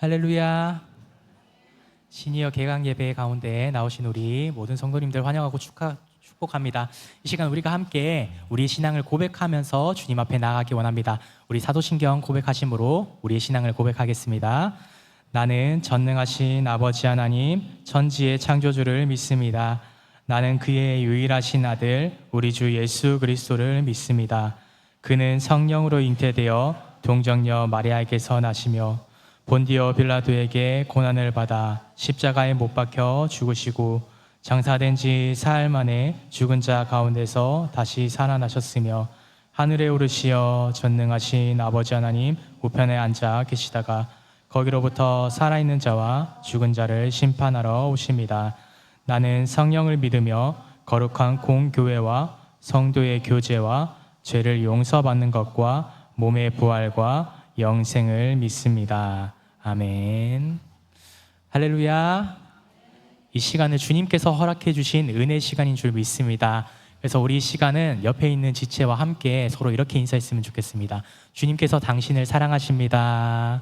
할렐루야. 시니어 개강 예배 가운데 나오신 우리 모든 성도님들 환영하고 축복합니다. 이 시간 우리가 함께 우리의 신앙을 고백하면서 주님 앞에 나아가기 원합니다. 우리 사도신경 고백하심으로 우리의 신앙을 고백하겠습니다. 나는 전능하신 아버지 하나님 천지의 창조주를 믿습니다. 나는 그의 유일하신 아들 우리 주 예수 그리스도를 믿습니다. 그는 성령으로 잉태되어 동정녀 마리아에게서 나시며 본디오 빌라도에게 고난을 받아 십자가에 못 박혀 죽으시고 장사된 지 사흘 만에 죽은 자 가운데서 다시 살아나셨으며 하늘에 오르시어 전능하신 아버지 하나님 우편에 앉아 계시다가 거기로부터 살아있는 자와 죽은 자를 심판하러 오십니다. 나는 성령을 믿으며 거룩한 공교회와 성도의 교제와 죄를 용서받는 것과 몸의 부활과 영생을 믿습니다. 아멘. 할렐루야. 이 시간을 주님께서 허락해 주신 은혜 시간인 줄 믿습니다. 그래서 우리 이 시간은 옆에 있는 지체와 함께 서로 이렇게 인사했으면 좋겠습니다. 주님께서 당신을 사랑하십니다.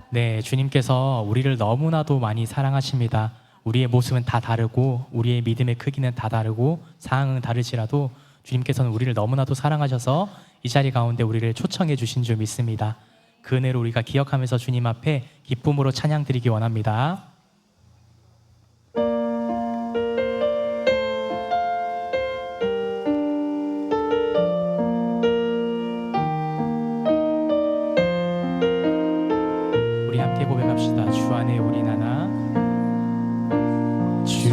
네, 주님께서 우리를 너무나도 많이 사랑하십니다. 우리의 모습은 다 다르고 우리의 믿음의 크기는 다 다르고 상황은 다르지라도 주님께서는 우리를 너무나도 사랑하셔서 이 자리 가운데 우리를 초청해 주신 줄 믿습니다. 그 은혜를 우리가 기억하면서 주님 앞에 기쁨으로 찬양 드리기 원합니다. 우리 함께 고백합시다. 주 안에 우린 하나. 주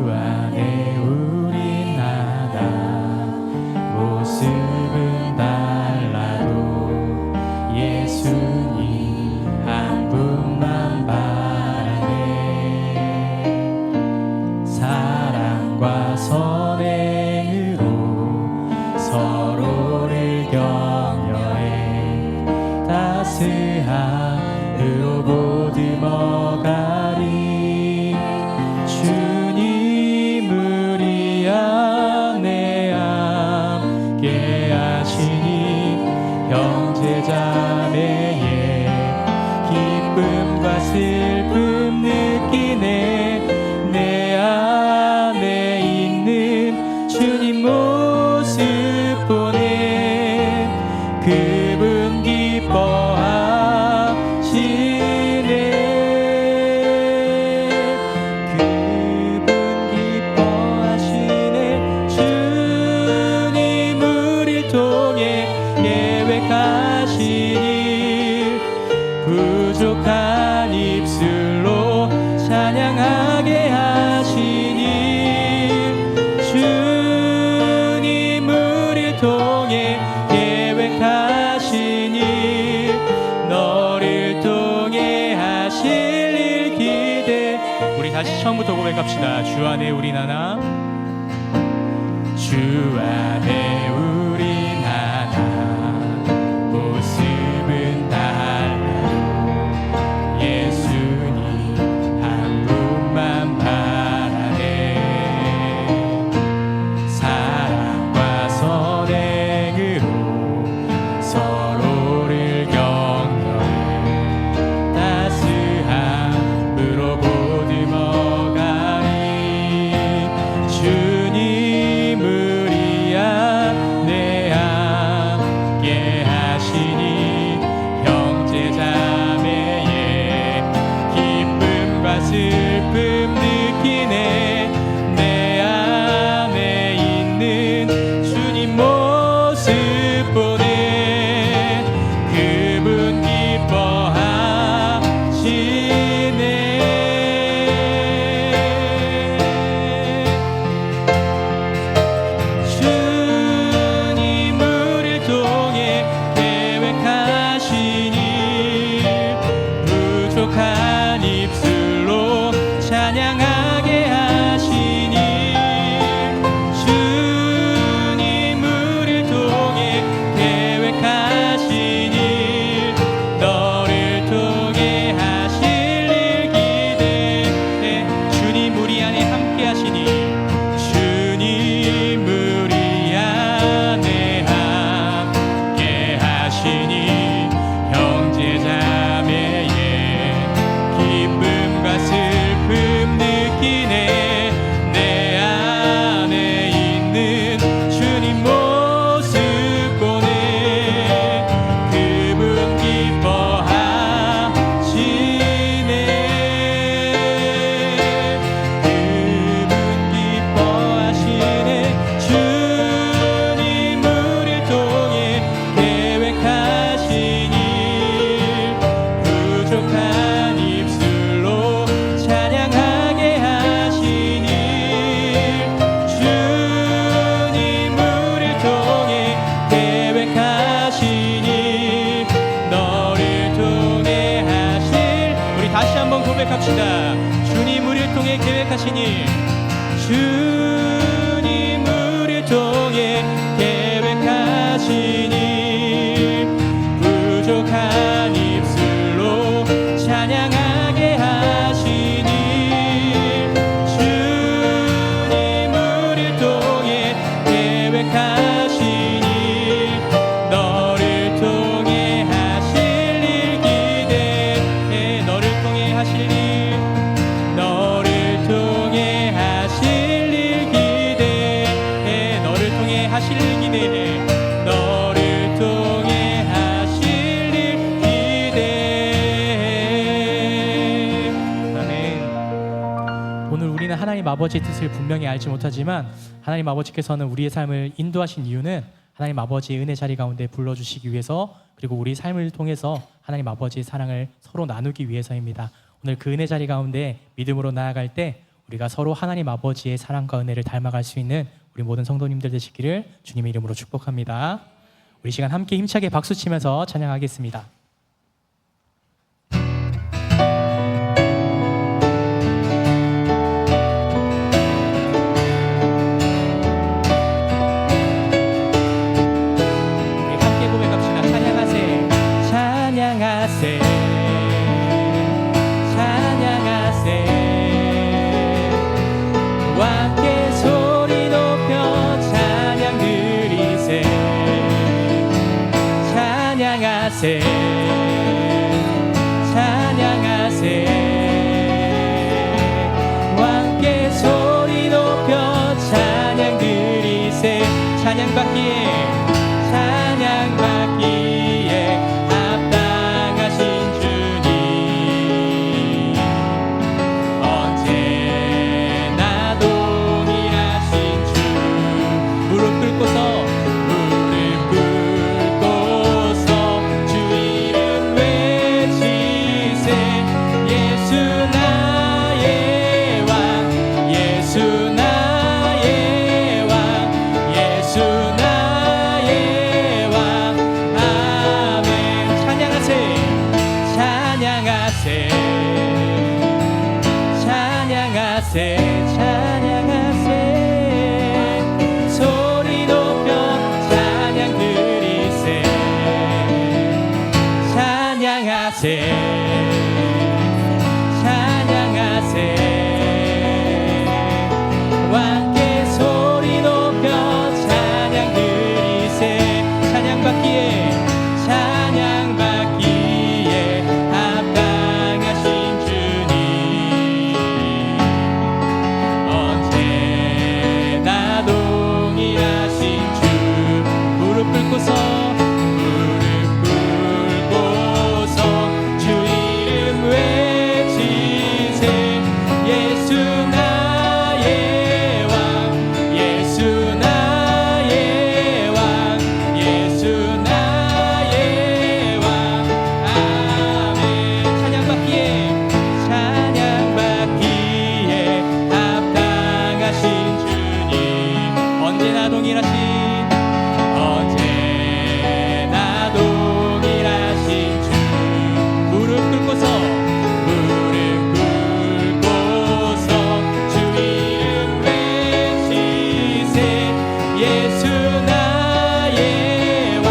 안에 우린 하나. 모습은 달라도 예수님 한 분만 바라네. 사랑과 선행으로 서로를 격려해 따스함으로 보듬어가리. 주님 우리 안에 함께 하시니 형제자매의 기쁨과 슬픔 느끼네. 내 안에 있는 주님 모습 보네. 그분 기뻐하시네. 그분 기뻐하시네. 주님 우리 통해 계획하신 일 부족한 입술로 찬양하게 하시니. 주님 우리 통해 계획하신 일 너를 통해 하실 일 기대. 우리 다시 처음부터 고백합시다. 주 안에 우린 하나. 주 안에 우린 하나. 모습은 달라도 예수님 한 분만 바라네. 사랑과 선행으로 서로를 격려해 따스함으로 보듬어가리. 주님 우리 안에 함께 하시니 형제자매의 기쁨과 슬픔 느끼네. 내 안에 있는 주님 모습 보네. 그분 기뻐하시네. 주님 우릴 통해 계획하신 일 부족한 입술로 찬양하게 하시니. 주님 우릴 통해 계획하신 일 너를 통해 하실 일 기대해. 주님 우리 안에 함께 하시니. 주님 우리 안에 함께 하시니 형 주님 우리를 통해 계획하신 일 부족한 입술로 찬양하게 하신 일 주님 우리를 통해 계획하신 일 너를 통해 하실 일 기대해 너를 통해 하실 일 너를 통해 하실 일 기대해 너를 통해 하실 일 기대해 너를 통해 하실 일 기대해. 아멘. 오늘 우리는 하나님 아버지의 뜻을 분명히 알지 못하지만 하나님 아버지께서는 우리의 삶을 인도하신 이유는 하나님 아버지의 은혜 자리 가운데 불러주시기 위해서 그리고 우리 삶을 통해서 하나님 아버지의 사랑을 서로 나누기 위해서입니다. 오늘 그 은혜 자리 가운데 믿음으로 나아갈 때 우리가 서로 하나님 아버지의 사랑과 은혜를 닮아갈 수 있는 우리 모든 성도님들 되시기를 주님의 이름으로 축복합니다. 우리 시간 함께 힘차게 박수치면서 찬양하겠습니다. 우리 함께 고백합시다. 찬양하세 찬양하세 찬양하세 함께 소리 높여 찬양 드리세 찬양하세 찬양하세 함께 소리 높여 찬양 드리세 찬양받기에 찬양받기에 합당하신 주님 언제나 동일하신 주 무릎 꿇고서 주 이름 외치세 예수 나의 왕 예수 나의 왕 예수 나의 왕 아멘 찬양하세 찬양하세 찬양하세 찬양하세 소리 높여 찬양 드리세 찬양하세 찬양하세 함께 소리 높여 찬양 드리세 찬양받기에 찬양받기에 합당하신 주님 언제나 동일하신 주 무릎 꿇고서 주 이름 외치세 예수 나의 왕 예수 나의 왕 예수 나의 왕 아멘 찬양받기에 찬양받기에 합당하신 주님 언제나 동일하신 언제나 동일하신 주 무릎 꿇고서 주 이름 외치세 예수 나의 왕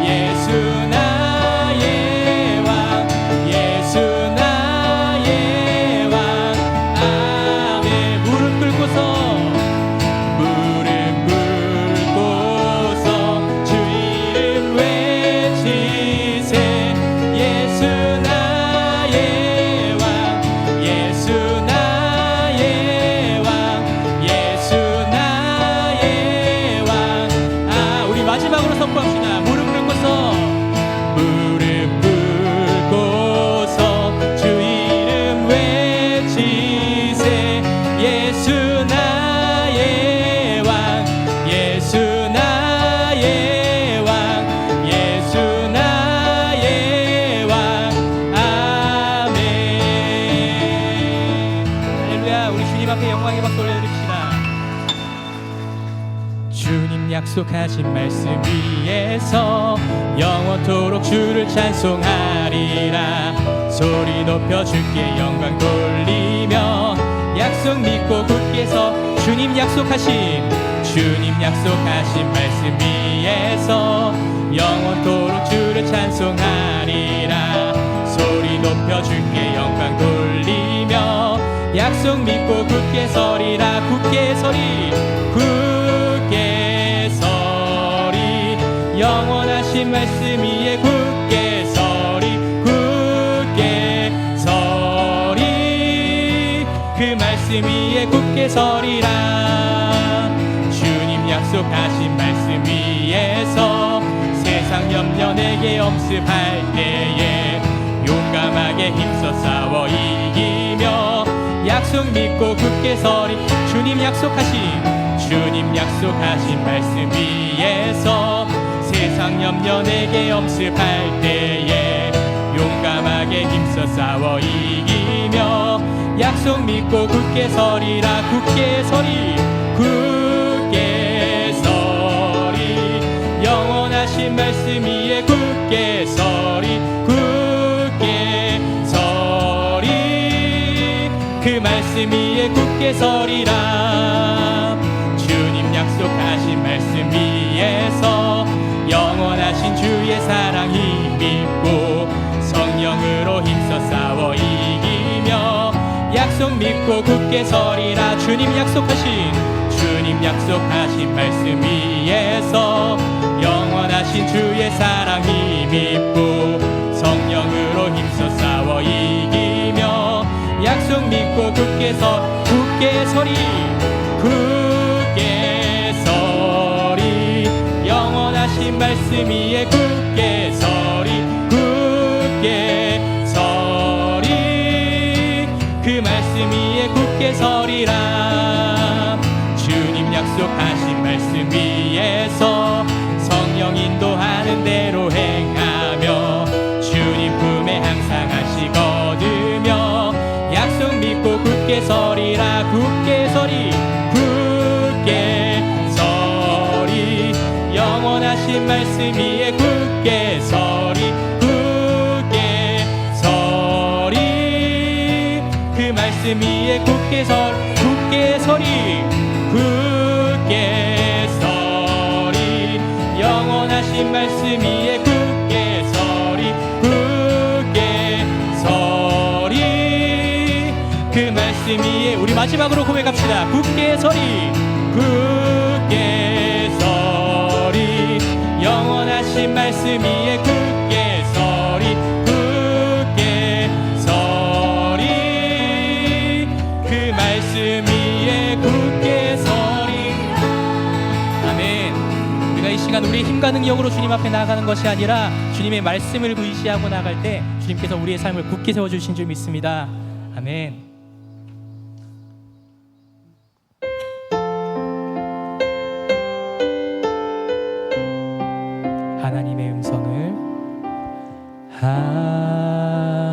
예수 나의 왕 예수 나의 왕 아멘 무릎 꿇고서 주 이름 외치세 예수 나의 왕 예수 나의 왕 예수 나의 왕 아 우리 마지막으로 선포합시다. 무릎 꿇고서 주 이름 외치세 예수 나의 왕 예수 나의 왕 예수 나의 왕 아멘 할렐루야 우리 주님 앞에 영광의 박수 올려드립시다. 주님 약속하신 말씀 위에서 영원토록 주를 찬송하리라 소리 높여 주께 영광 돌리며 약속 믿고 굳게 서 주님 약속하신 말씀 위에서 영원토록 주를 찬송하리라. 소리 높여 주께 영광 돌리며 약속 믿고 굳게 서리라. 굳게 서리 영원하신 말씀 위에 굳게 서리 그 말씀 위에 굳게 서리라. 주님 약속하신 말씀 위에서 세상 염려 내게 엄습할 때에 용감하게 힘써 싸워 이기며 약속 믿고 굳게 서리. 주님 약속하신 말씀 위에서 세상 염려 내게 엄습할 때에 용감하게 힘써 싸워 이기며 약속 믿고 굳게 서리라. 굳게 서리 영원하신 말씀 위에 굳게 서리 그 말씀 위에 굳게 서리라. 주님 약속하신 말씀 위에서 영원하신 주의 사랑 힘입고 성령으로 힘써 싸워 이기며 약속 믿고 굳게 서리라. 주님 약속하신 말씀 위에서 영원하신 주의 사랑 힘입고 성령으로 힘써 싸워 이기며 약속 믿고 굳게 서리 영원하신 말씀 위에 굳게 서리 그 말씀 위에 굳게 서리라. 주님 약속하신 말씀 위에서 성령 인도하는 대로 행하며 주님 품에 항상 하시거든요. 약속 믿고 굳게 서리라. 굳게 서리 영원하신 말씀 위에 굳게 서리 그 말씀 위에 굳게 서리 영원하신 말씀 위에 굳게 서리 그 말씀 위에 우리 마지막으로 고백합시다. 굳게 서리 영원하신 말씀 위에 굳게 서리 그 말씀 위에 굳게 서리. 아멘. 우리가 이 시간 우리의 힘과 능력으로 주님 앞에 나아가는 것이 아니라 주님의 말씀을 의지하고 나갈 때 주님께서 우리의 삶을 굳게 세워주신 줄 믿습니다. 아멘.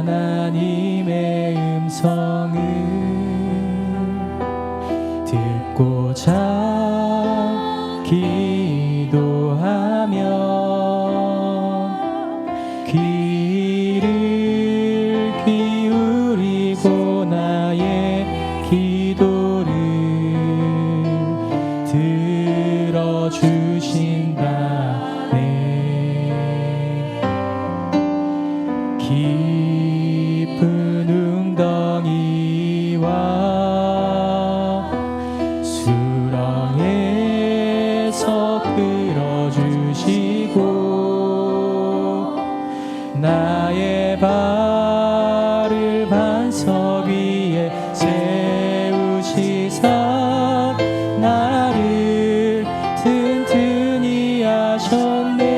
하나님의 음성을 듣고자 기도하며 귀를 기울이고 나의 기도를 들어주신다네. 깊은 웅덩이와 수렁에서 끌어주시고 나의 발을 반석 위에 세우시사 나를 튼튼히 하셨네.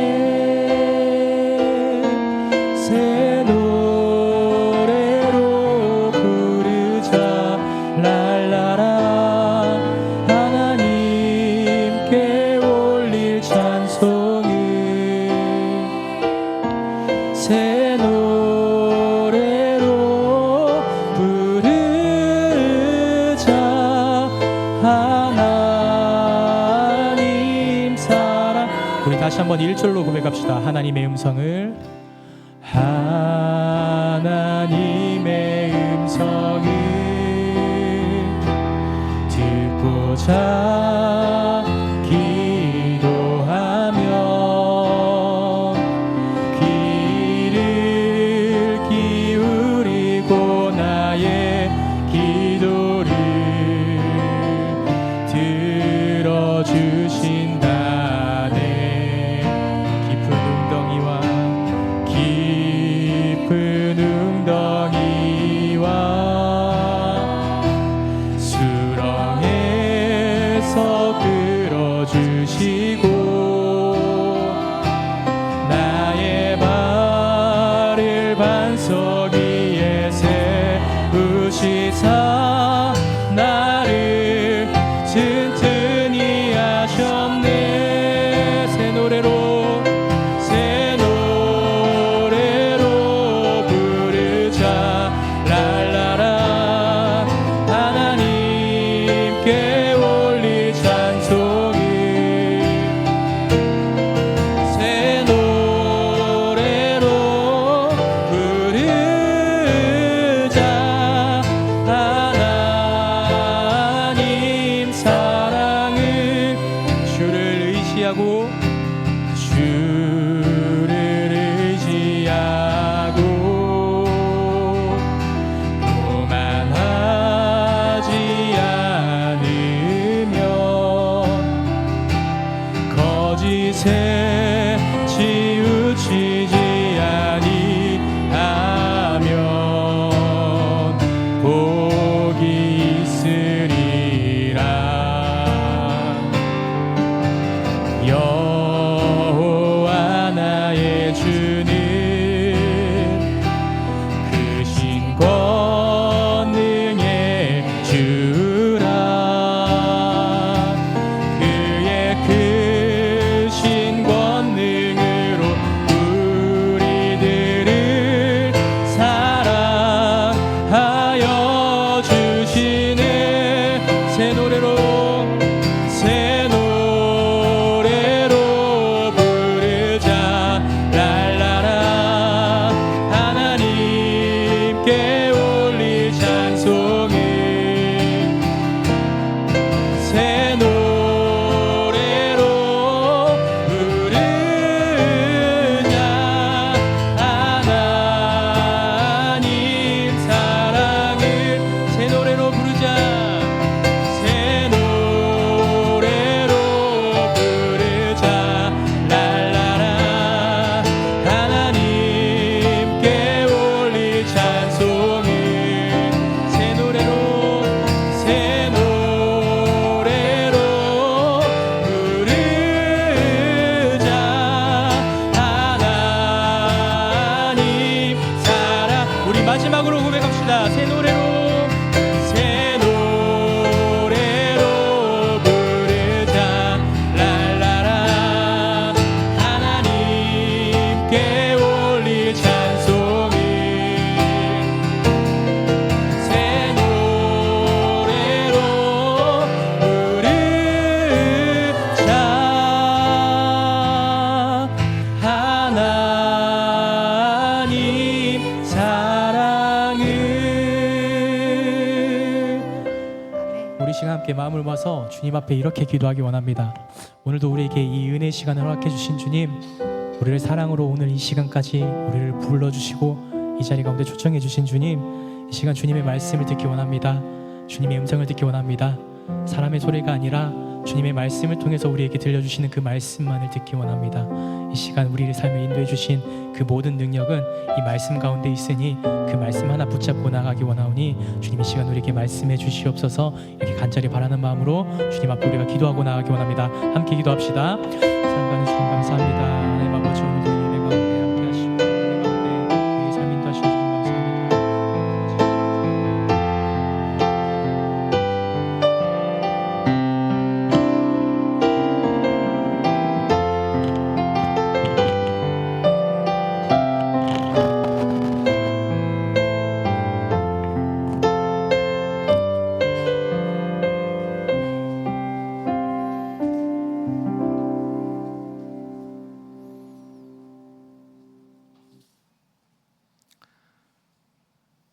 새 노래로 부르자. 하나님 사랑. 우리 다시 한번 1절로 고백합시다. 하나님의 음성을 하나님의 음성을 듣고 부르고자 기도하며 귀를 기울이고 나의 기도를 들어주신다네. 깊은 웅덩이와 수렁에서 끌어주시고 나의 발을 반석 위에 세우시사 나를 튼튼히 하셨네. 새 노래로 부르자 랄라라. 하나님께 올릴 찬송을 새 노래로 부르자. 하나님 사랑은 주를 의지하고 교만하지 않으며 거짓에 치우치지 아니하면 복이 있으리라. 여호와 나의 주는 크신 권능의 주라. 그의 크신 권능으로 우리들을 사랑하여 주시네. 새 노래로 부르자 랄라라. 하나님께 올릴 찬송을 새 노래로 부르자. 하나님 사랑을 새 노래로 부르자. 새 노래로 부르자 랄라라. 하나님께 올릴 찬송을 새 노래로 부르자. 하나님 사랑. 우리 마지막으로 고백합시다. 새 노래로 부르자 랄라라. 하나님께 올릴 찬송을 새 노래로 부르자. 하나님 사랑을. 우리 시간 함께 마음을 모아서 주님 앞에 이렇게 기도하기 원합니다. 오늘도 우리에게 이 은혜 시간을 허락해 주신 주님, 우리를 사랑으로 오늘 이 시간까지 우리를 불러주시고 이 자리 가운데 초청해 주신 주님, 이 시간 주님의 말씀을 듣기 원합니다. 주님의 음성을 듣기 원합니다. 사람의 소리가 아니라 주님의 말씀을 통해서 우리에게 들려주시는 그 말씀만을 듣기 원합니다. 이 시간 우리의 삶에 인도해 주신 그 모든 능력은 이 말씀 가운데 있으니 그 말씀 하나 붙잡고 나가기 원하오니 주님 이 시간 우리에게 말씀해 주시옵소서. 이렇게 간절히 바라는 마음으로 주님 앞에 우리가 기도하고 나가기 원합니다. 함께 기도합시다. 사랑하는 주님 감사합니다. 하나님 아버지, 오늘도 예배 가운데 함께 하시고 예배 가운데 우리의 삶 인도하시는 주님 감사합니다.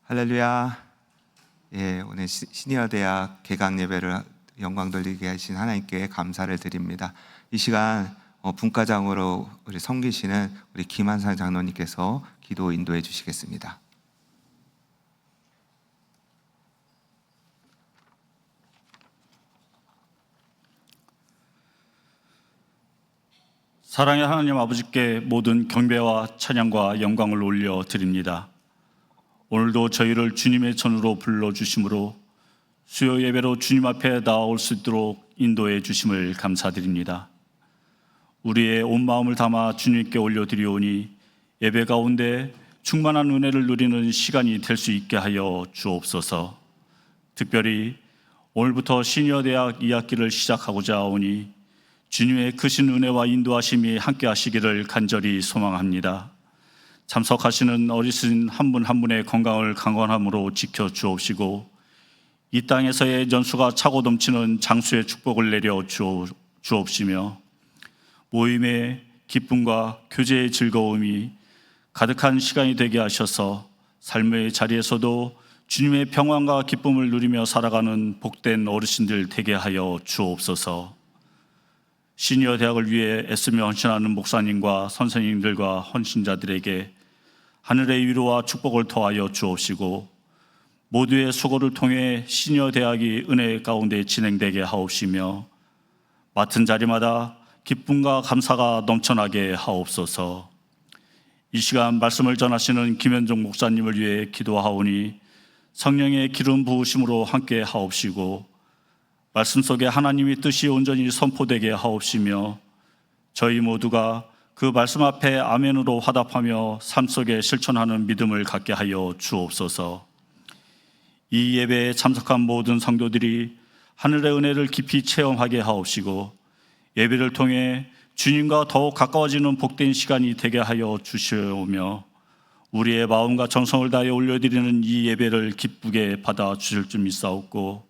할렐루야. 예, 오늘 시니어 대학 개강 예배를 영광 돌리게 하신 하나님께 감사를 드립니다. 이 시간 분과장으로 우리 섬기시는 우리 김한상 장로님께서 기도 인도해 주시겠습니다. 사랑의 하나님 아버지께 모든 경배와 찬양과 영광을 올려드립니다. 오늘도 저희를 주님의 전으로 불러주심으로 수요 예배로 주님 앞에 나아올 수 있도록 인도해 주심을 감사드립니다. 우리의 온 마음을 담아 주님께 올려드리오니 예배 가운데 충만한 은혜를 누리는 시간이 될 수 있게 하여 주옵소서. 특별히 오늘부터 시니어 대학 2학기를 시작하고자 하오니 주님의 크신 은혜와 인도하심이 함께 하시기를 간절히 소망합니다. 참석하시는 어르신 한 분 한 분의 건강을 강건함으로 지켜 주옵시고 이 땅에서의 전수가 차고 넘치는 장수의 축복을 내려 주옵시며 모임의 기쁨과 교제의 즐거움이 가득한 시간이 되게 하셔서 삶의 자리에서도 주님의 평안과 기쁨을 누리며 살아가는 복된 어르신들 되게 하여 주옵소서. 시니어 대학을 위해 애쓰며 헌신하는 목사님과 선생님들과 헌신자들에게 하늘의 위로와 축복을 더하여 주옵시고 모두의 수고를 통해 시니어 대학이 은혜 가운데 진행되게 하옵시며 맡은 자리마다 기쁨과 감사가 넘쳐나게 하옵소서. 이 시간 말씀을 전하시는 김현종 목사님을 위해 기도하오니 성령의 기름 부으심으로 함께 하옵시고 말씀 속에 하나님의 뜻이 온전히 선포되게 하옵시며 저희 모두가 그 말씀 앞에 아멘으로 화답하며 삶 속에 실천하는 믿음을 갖게 하여 주옵소서. 이 예배에 참석한 모든 성도들이 하늘의 은혜를 깊이 체험하게 하옵시고 예배를 통해 주님과 더욱 가까워지는 복된 시간이 되게 하여 주시오며 우리의 마음과 정성을 다해 올려드리는 이 예배를 기쁘게 받아 주실 줄 믿사옵고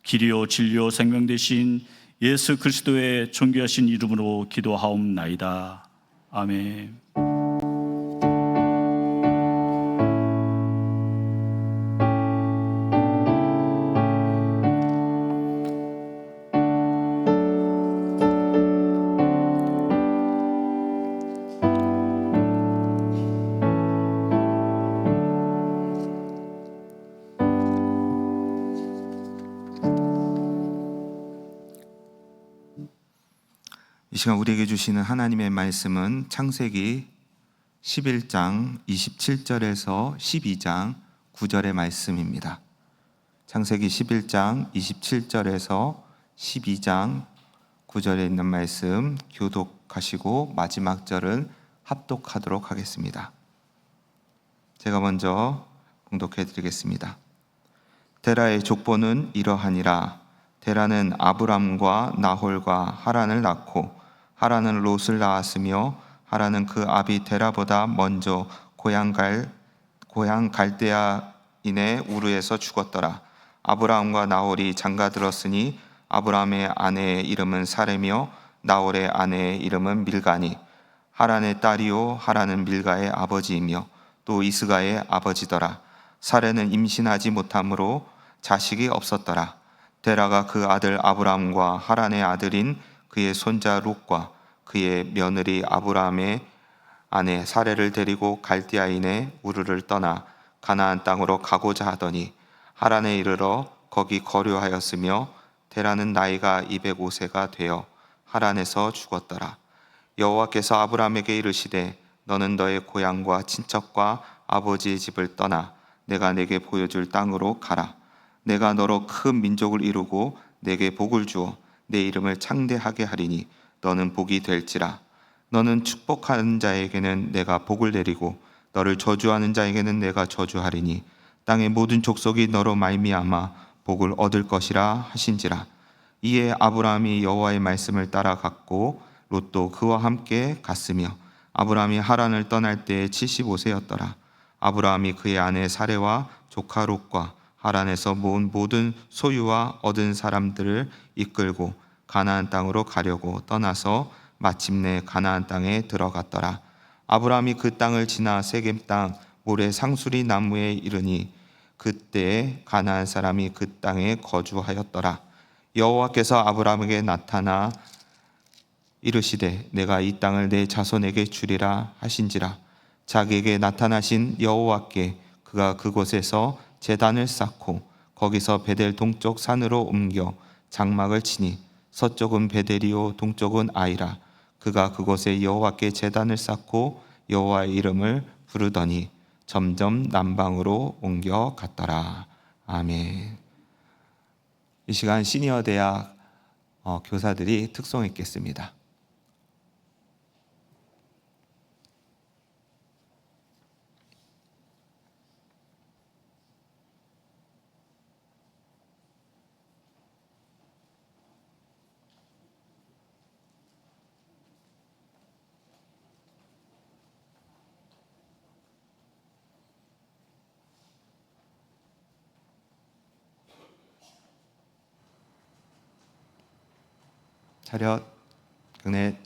길이요 진리요 생명 되신 예수 그리스도의 존귀하신 이름으로 기도하옵나이다. 아멘. 이 시간 우리에게 주시는 하나님의 말씀은 창세기 11장 27절에서 12장 9절의 말씀입니다. 창세기 11장 27절에서 12장 9절에 있는 말씀 교독하시고 마지막 절은 합독하도록 하겠습니다. 제가 먼저 봉독해 드리겠습니다. 데라의 족보는 이러하니라. 데라는 아브람과 나홀과 하란을 낳고 하란은 롯을 낳았으며 하란은 그 아비 데라보다 먼저 고향 갈대아인의 우르에서 죽었더라. 아브라함과 나홀이 장가들었으니 아브라함의 아내의 이름은 사레며 나홀의 아내의 이름은 밀가니 하란의 딸이요 하란은 밀가의 아버지이며 또 이스가의 아버지더라. 사레는 임신하지 못함으로 자식이 없었더라. 데라가 그 아들 아브라함과 하란의 아들인 그의 손자 롯과 그의 며느리 아브라함의 아내 사레를 데리고 갈대아인의 우르를 떠나 가나안 땅으로 가고자 하더니 하란에 이르러 거기 거류하였으며 데라는 나이가 205세가 되어 하란에서 죽었더라. 여호와께서 아브라함에게 이르시되 너는 너의 고향과 친척과 아버지의 집을 떠나 내가 내게 보여줄 땅으로 가라. 내가 너로 큰 민족을 이루고 내게 복을 주어 내 이름을 창대하게 하리니 너는 복이 될지라. 너는 축복하는 자에게는 내가 복을 내리고 너를 저주하는 자에게는 내가 저주하리니 땅의 모든 족속이 너로 말미암아 복을 얻을 것이라 하신지라. 이에 아브라함이 여호와의 말씀을 따라갔고 롯도 그와 함께 갔으며 아브라함이 하란을 떠날 때에 75세였더라. 아브라함이 그의 아내 사레와 조카 롯과 하란에서 모은 모든 소유와 얻은 사람들을 이끌고 가나안 땅으로 가려고 떠나서 마침내 가나안 땅에 들어갔더라. 아브라함이 그 땅을 지나 세겜 땅 모래 상수리 나무에 이르니 그때에 가나안 사람이 그 땅에 거주하였더라. 여호와께서 아브라함에게 나타나 이르시되 내가 이 땅을 내 자손에게 주리라 하신지라. 자기에게 나타나신 여호와께 그가 그곳에서 제단을 쌓고 거기서 베델 동쪽 산으로 옮겨 장막을 치니 서쪽은 베델이요 동쪽은 아이라. 그가 그곳에 여호와께 제단을 쌓고 여호와의 이름을 부르더니 점점 남방으로 옮겨 갔더라. 아멘. 이 시간 시니어 대학 교사들이 특송했겠습니다. 차렷, 경례.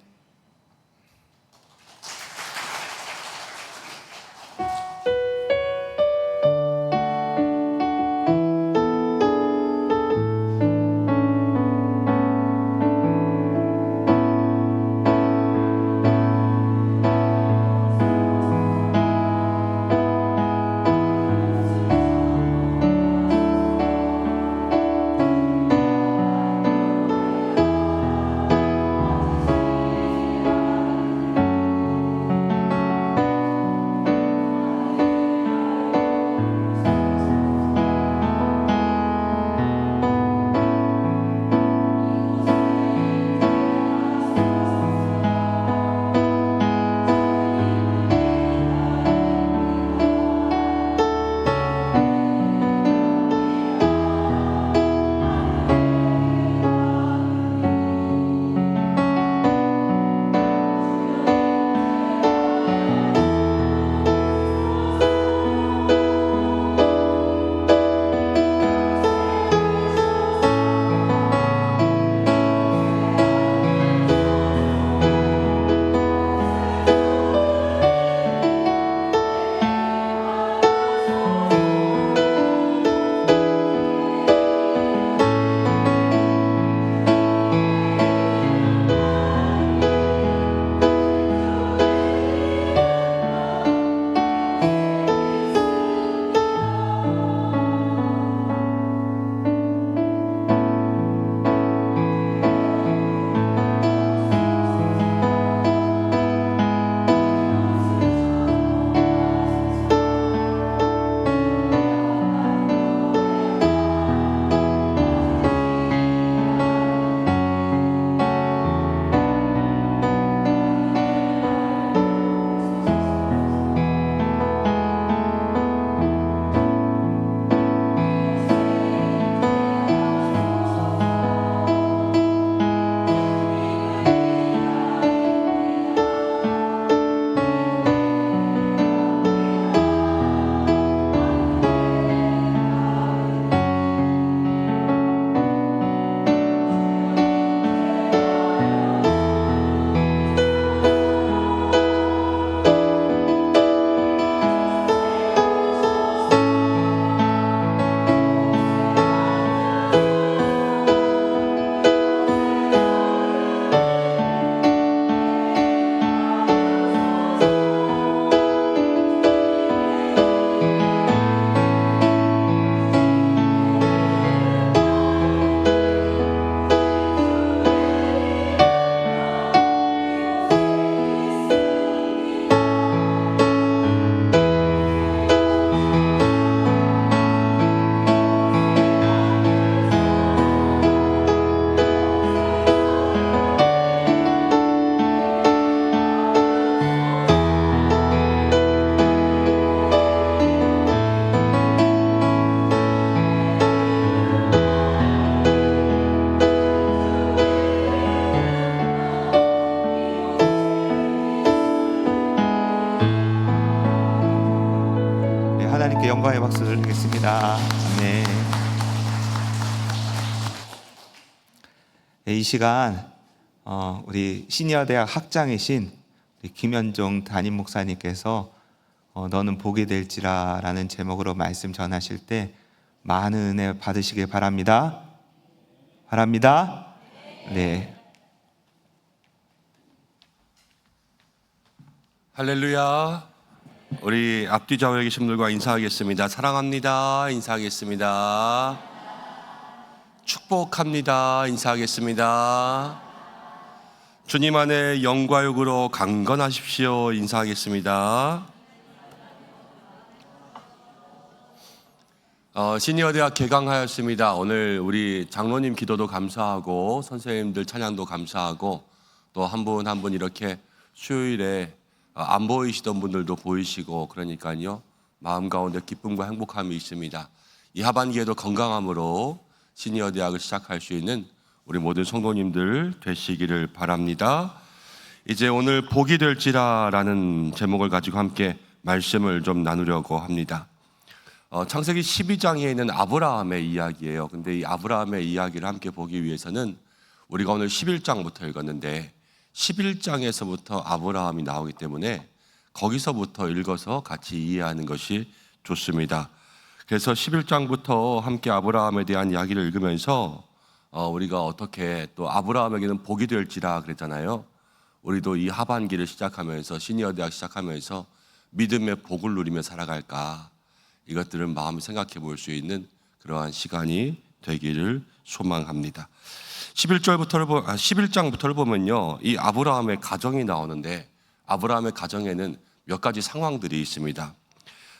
하나님께 영광의 박수를 드리겠습니다. 아멘. 이 시간 우리 시니어 대학 학장이신 우리 김현종 담임 목사님께서 너는 복이 될지라라는 제목으로 말씀 전하실 때 많은 은혜 받으시길 바랍니다. 바랍니다. 네. 할렐루야. 우리 앞뒤 좌우에 계신 분들과 인사하겠습니다. 사랑합니다. 인사하겠습니다. 축복합니다. 인사하겠습니다. 주님 안에 영과 육으로 강건하십시오. 인사하겠습니다. 시니어 대학 개강하였습니다. 오늘 우리 장로님 기도도 감사하고 선생님들 찬양도 감사하고 또 한 분 한 분 이렇게 수요일에 안 보이시던 분들도 보이시고 그러니까요 마음 가운데 기쁨과 행복함이 있습니다. 이 하반기에도 건강함으로 시니어 대학을 시작할 수 있는 우리 모든 성도님들 되시기를 바랍니다. 이제 오늘 복이 될지라라는 제목을 가지고 함께 말씀을 좀 나누려고 합니다. 창세기 12장에 있는 아브라함의 이야기예요. 근데 이 아브라함의 이야기를 함께 보기 위해서는 우리가 오늘 11장부터 읽었는데 11장에서부터 아브라함이 나오기 때문에 거기서부터 읽어서 같이 이해하는 것이 좋습니다. 그래서 11장부터 함께 아브라함에 대한 이야기를 읽으면서 우리가 어떻게 또 아브라함에게는 복이 될지라 그랬잖아요. 우리도 이 하반기를 시작하면서 시니어 대학 시작하면서 믿음의 복을 누리며 살아갈까, 이것들을 마음을 생각해 볼 수 있는 그러한 시간이 되기를 소망합니다. 11장부터를 보면요, 이 아브라함의 가정이 나오는데 아브라함의 가정에는 몇 가지 상황들이 있습니다.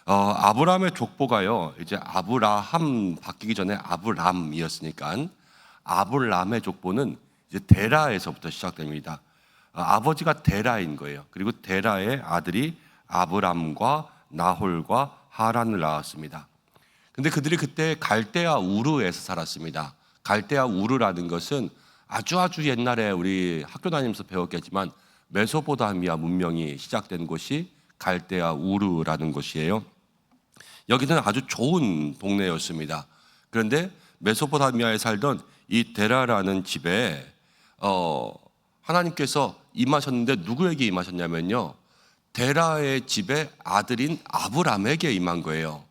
아브라함의 족보가요, 이제 아브라함 바뀌기 전에 아브람이었으니까 아브람의 족보는 이제 데라에서부터 시작됩니다. 아버지가 데라인 거예요. 그리고 데라의 아들이 아브람과 나홀과 하란을 낳았습니다. 근데 그들이 그때 갈대아 우르에서 살았습니다. 갈대아 우르라는 것은 아주 옛날에 우리 학교 다니면서 배웠겠지만 메소포타미아 문명이 시작된 곳이 갈대아 우르라는 곳이에요. 여기는 아주 좋은 동네였습니다. 그런데 메소포타미아에 살던 이 데라라는 집에 하나님께서 임하셨는데 누구에게 임하셨냐면요, 데라의 집에 아들인 아브람에게 임한 거예요.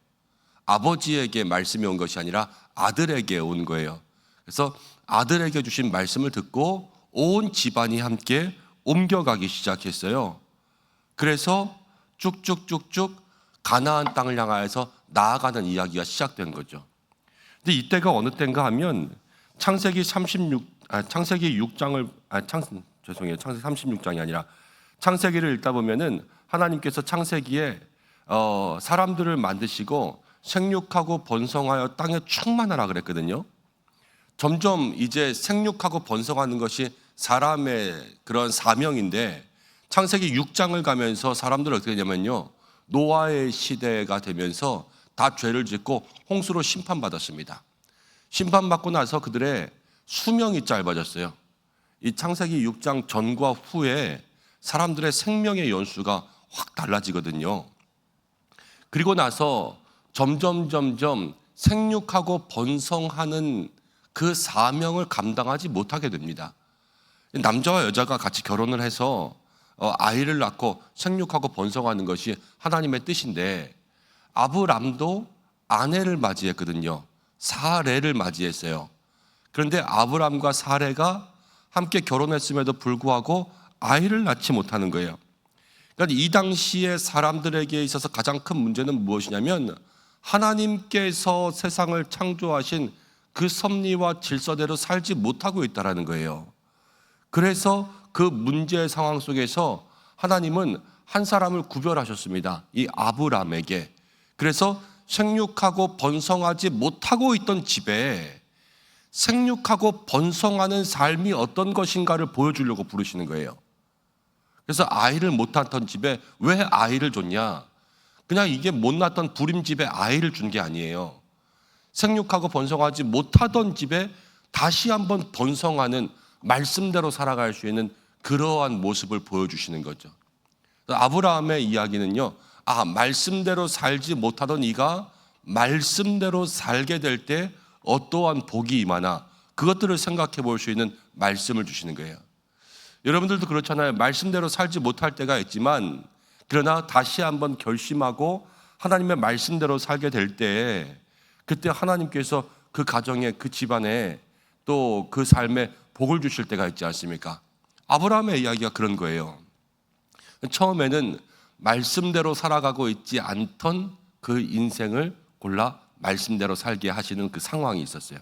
아버지에게 말씀이 온 것이 아니라 아들에게 온 거예요. 그래서 아들에게 주신 말씀을 듣고 온 집안이 함께 옮겨가기 시작했어요. 그래서 쭉쭉쭉쭉 가나안 땅을 향하여서 나아가는 이야기가 시작된 거죠. 근데 이때가 어느 때인가 하면 창세기 36장이 아니라 창세기를 읽다 보면은 하나님께서 창세기에 사람들을 만드시고 생육하고 번성하여 땅에 충만하라 그랬거든요. 점점 이제 생육하고 번성하는 것이 사람의 그런 사명인데 창세기 6장을 가면서 사람들은 어떻게 되냐면요, 노아의 시대가 되면서 다 죄를 짓고 홍수로 심판받았습니다. 심판받고 나서 그들의 수명이 짧아졌어요. 이 창세기 6장 전과 후에 사람들의 생명의 연수가 확 달라지거든요. 그리고 나서 점점 생육하고 번성하는 그 사명을 감당하지 못하게 됩니다. 남자와 여자가 같이 결혼을 해서 아이를 낳고 생육하고 번성하는 것이 하나님의 뜻인데 아브람도 아내를 맞이했거든요. 사레를 맞이했어요. 그런데 아브람과 사레가 함께 결혼했음에도 불구하고 아이를 낳지 못하는 거예요. 그러니까 이 당시에 사람들에게 있어서 가장 큰 문제는 무엇이냐면 하나님께서 세상을 창조하신 그 섭리와 질서대로 살지 못하고 있다는 거예요. 그래서 그 문제의 상황 속에서 하나님은 한 사람을 구별하셨습니다. 이 아브람에게. 그래서 생육하고 번성하지 못하고 있던 집에 생육하고 번성하는 삶이 어떤 것인가를 보여주려고 부르시는 거예요. 그래서 아이를 못 낳던 집에 왜 아이를 줬냐? 그냥 이게 못 낳던 불임집에 아이를 준 게 아니에요. 생육하고 번성하지 못하던 집에 다시 한번 번성하는, 말씀대로 살아갈 수 있는 그러한 모습을 보여주시는 거죠. 아브라함의 이야기는요, 말씀대로 살지 못하던 이가 말씀대로 살게 될 때 어떠한 복이 임하나, 그것들을 생각해 볼 수 있는 말씀을 주시는 거예요. 여러분들도 그렇잖아요. 말씀대로 살지 못할 때가 있지만 그러나 다시 한번 결심하고 하나님의 말씀대로 살게 될 때, 그때 하나님께서 그 가정에, 그 집안에 또 그 삶에 복을 주실 때가 있지 않습니까? 아브라함의 이야기가 그런 거예요. 처음에는 말씀대로 살아가고 있지 않던 그 인생을 골라 말씀대로 살게 하시는 그 상황이 있었어요.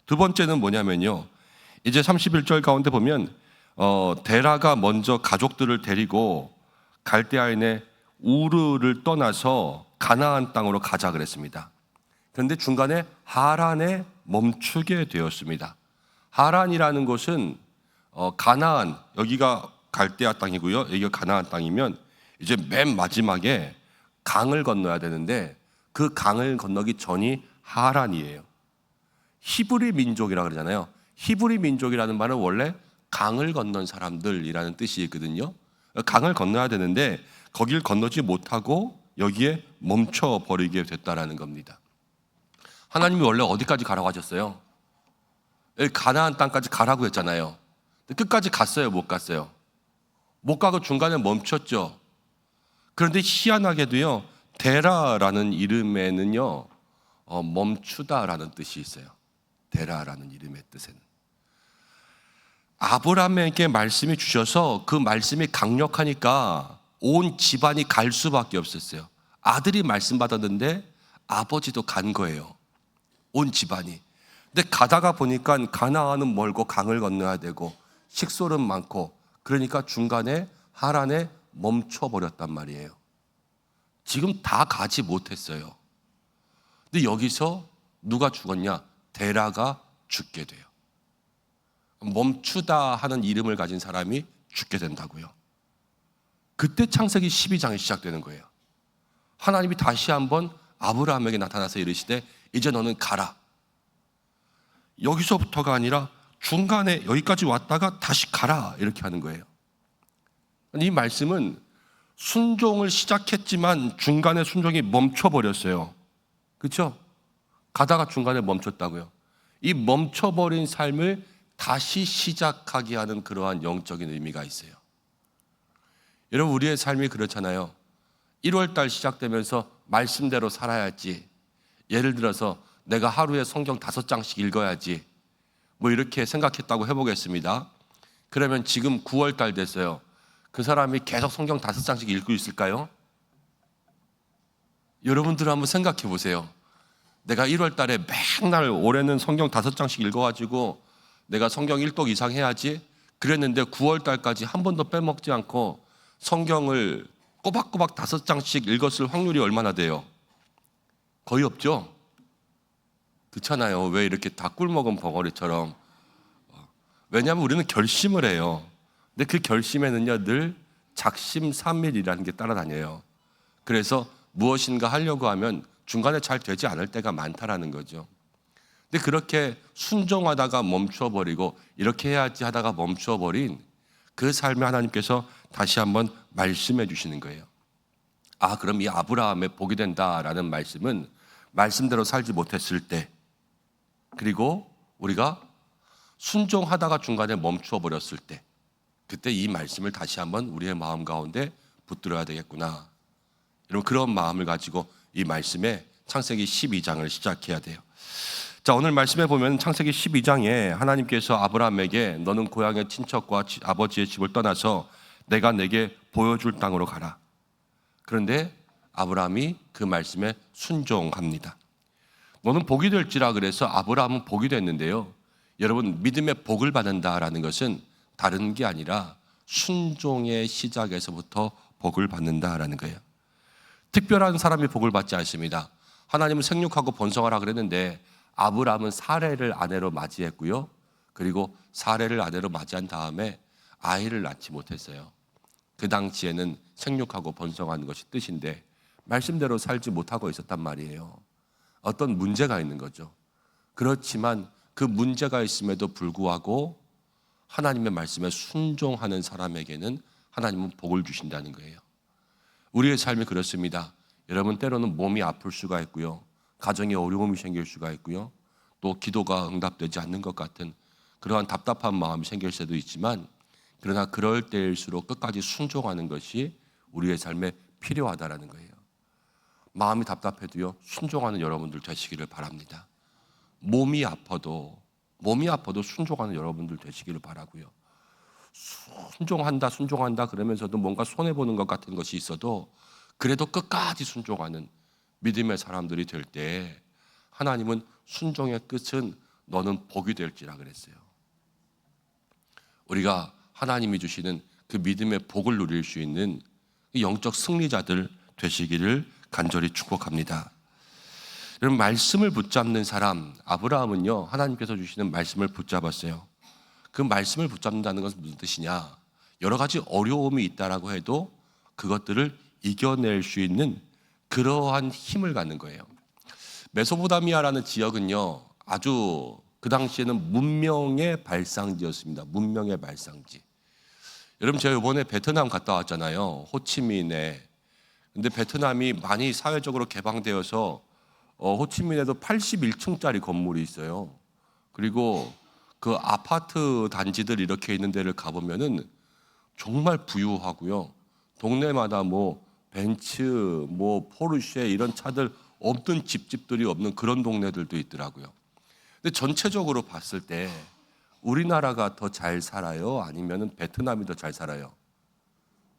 두 번째는 뭐냐면요, 이제 31절 가운데 보면 데라가 먼저 가족들을 데리고 갈대아인의 우르를 떠나서 가나안 땅으로 가자 그랬습니다. 그런데 중간에 하란에 멈추게 되었습니다. 하란이라는 곳은 가나안, 여기가 갈대아 땅이고요, 여기가 가나안 땅이면 이제 맨 마지막에 강을 건너야 되는데 그 강을 건너기 전이 하란이에요. 히브리 민족이라고 그러잖아요. 히브리 민족이라는 말은 원래 강을 건넌 사람들이라는 뜻이 있거든요. 강을 건너야 되는데 거길 건너지 못하고 여기에 멈춰버리게 됐다라는 겁니다. 하나님이 원래 어디까지 가라고 하셨어요? 여기 가나안 땅까지 가라고 했잖아요. 근데 끝까지 갔어요, 못 갔어요? 못 가고 중간에 멈췄죠. 그런데 희한하게도요, 데라라는 이름에는요 멈추다라는 뜻이 있어요. 데라라는 이름의 뜻에는 아브라함에게 말씀이 주셔서 그 말씀이 강력하니까 온 집안이 갈 수밖에 없었어요. 아들이 말씀 받았는데 아버지도 간 거예요, 온 집안이. 근데 가다가 보니까 가나안은 멀고 강을 건너야 되고 식솔은 많고, 그러니까 중간에 하란에 멈춰버렸단 말이에요. 지금 다 가지 못했어요. 근데 여기서 누가 죽었냐? 데라가 죽게 돼요. 멈추다 하는 이름을 가진 사람이 죽게 된다고요. 그때 창세기 12장이 시작되는 거예요. 하나님이 다시 한번 아브라함에게 나타나서 이르시되 이제 너는 가라. 여기서부터가 아니라 중간에 여기까지 왔다가 다시 가라, 이렇게 하는 거예요. 이 말씀은 순종을 시작했지만 중간에 순종이 멈춰버렸어요. 그렇죠? 가다가 중간에 멈췄다고요. 이 멈춰버린 삶을 다시 시작하게 하는 그러한 영적인 의미가 있어요. 여러분, 우리의 삶이 그렇잖아요. 1월달 시작되면서 말씀대로 살아야지, 예를 들어서 내가 하루에 성경 5장씩 읽어야지, 뭐 이렇게 생각했다고 해보겠습니다. 그러면 지금 9월달 됐어요. 그 사람이 계속 성경 5장씩 읽고 있을까요? 여러분들 한번 생각해 보세요. 내가 1월달에 맨날 올해는 성경 5장씩 읽어가지고 내가 성경 1독 이상 해야지 그랬는데 9월달까지 한 번도 빼먹지 않고 성경을 꼬박꼬박 5장씩 읽었을 확률이 얼마나 돼요? 거의 없죠? 그렇잖아요. 왜 이렇게 다 꿀먹은 벙어리처럼. 왜냐하면 우리는 결심을 해요. 근데 그 결심에는요 늘 작심삼일이라는 게 따라다녀요. 그래서 무엇인가 하려고 하면 중간에 잘 되지 않을 때가 많다라는 거죠. 근데 그렇게 순종하다가 멈춰버리고 이렇게 해야지 하다가 멈춰버린 그 삶에 하나님께서 다시 한번 말씀해 주시는 거예요. 아, 그럼 이 아브라함의 복이 된다라는 말씀은 말씀대로 살지 못했을 때, 그리고 우리가 순종하다가 중간에 멈추어 버렸을 때, 그때 이 말씀을 다시 한번 우리의 마음 가운데 붙들어야 되겠구나. 여러분, 그런 마음을 가지고 이 말씀에 창세기 12장을 시작해야 돼요. 자, 오늘 말씀에 보면 창세기 12장에 하나님께서 아브라함에게 너는 고향의 친척과 아버지의 집을 떠나서 내가 내게 보여줄 땅으로 가라. 그런데 아브라함이 그 말씀에 순종합니다. 너는 복이 될지라 그래서 아브라함은 복이 됐는데요. 여러분, 믿음의 복을 받는다라는 것은 다른 게 아니라 순종의 시작에서부터 복을 받는다라는 거예요. 특별한 사람이 복을 받지 않습니다. 하나님은 생육하고 번성하라 그랬는데 아브라함은 사례를 아내로 맞이했고요. 그리고 사례를 아내로 맞이한 다음에 아이를 낳지 못했어요. 그 당시에는 생육하고 번성하는 것이 뜻인데 말씀대로 살지 못하고 있었단 말이에요. 어떤 문제가 있는 거죠. 그렇지만 그 문제가 있음에도 불구하고 하나님의 말씀에 순종하는 사람에게는 하나님은 복을 주신다는 거예요. 우리의 삶이 그렇습니다. 여러분, 때로는 몸이 아플 수가 있고요. 가정에 어려움이 생길 수가 있고요. 또 기도가 응답되지 않는 것 같은 그러한 답답한 마음이 생길 수도 있지만, 그러나 그럴 때일수록 끝까지 순종하는 것이 우리의 삶에 필요하다라는 거예요. 마음이 답답해도요, 순종하는 여러분들 되시기를 바랍니다. 몸이 아파도 몸이 아파도 순종하는 여러분들 되시기를 바라고요. 순종한다 그러면서도 뭔가 손해보는 것 같은 것이 있어도 그래도 끝까지 순종하는 믿음의 사람들이 될 때 하나님은 순종의 끝은 너는 복이 될지라 그랬어요. 우리가 하나님이 주시는 그 믿음의 복을 누릴 수 있는 영적 승리자들 되시기를 간절히 축복합니다. 여러분, 말씀을 붙잡는 사람, 아브라함은요, 하나님께서 주시는 말씀을 붙잡았어요. 그 말씀을 붙잡는다는 것은 무슨 뜻이냐? 여러 가지 어려움이 있다라고 해도 그것들을 이겨낼 수 있는 그러한 힘을 갖는 거예요. 메소포타미아라는 지역은요, 아주 그 당시에는 문명의 발상지였습니다. 문명의 발상지. 여러분, 제가 이번에 베트남 갔다 왔잖아요. 호치민에. 근데 베트남이 많이 사회적으로 개방되어서 호치민에도 81층짜리 건물이 있어요. 그리고 그 아파트 단지들 이렇게 있는 데를 가보면은 정말 부유하고요. 동네마다 뭐 벤츠, 뭐 포르쉐 이런 차들 없는 집들이 없는 그런 동네들도 있더라고요. 근데 전체적으로 봤을 때 우리나라가 더 잘 살아요? 아니면은 베트남이 더 잘 살아요?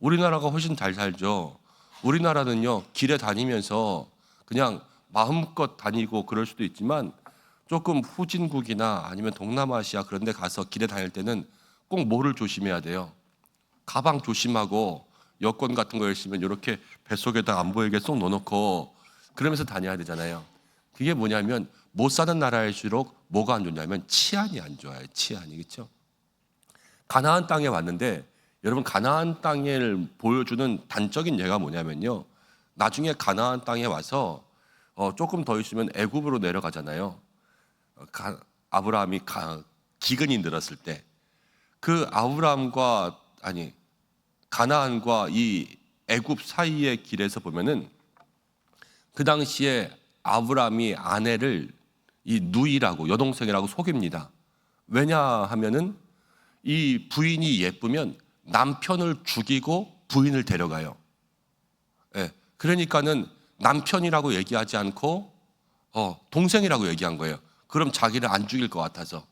우리나라가 훨씬 잘 살죠. 우리나라는요, 길에 다니면서 그냥 마음껏 다니고 그럴 수도 있지만 조금 후진국이나 아니면 동남아시아 그런 데 가서 길에 다닐 때는 꼭 뭐를 조심해야 돼요? 가방 조심하고 여권 같은 거 있으면 이렇게 뱃속에다 안 보이게 쏙 넣어놓고 그러면서 다녀야 되잖아요. 그게 뭐냐면 못 사는 나라일수록 뭐가 안 좋냐면 치안이 안 좋아요. 치안이, 그렇죠? 가나안 땅에 왔는데 여러분, 가나안 땅을 보여주는 단적인 예가 뭐냐면요, 나중에 가나안 땅에 와서 조금 더 있으면 애굽으로 내려가잖아요. 아브라함이 기근이 늘었을 때 그 가나안과 이 애굽 사이의 길에서 보면은 그 당시에 아브라함이 아내를 이 누이라고, 여동생이라고 속입니다. 왜냐하면은 이 부인이 예쁘면 남편을 죽이고 부인을 데려가요. 예, 그러니까는 남편이라고 얘기하지 않고 동생이라고 얘기한 거예요. 그럼 자기를 안 죽일 것 같아서.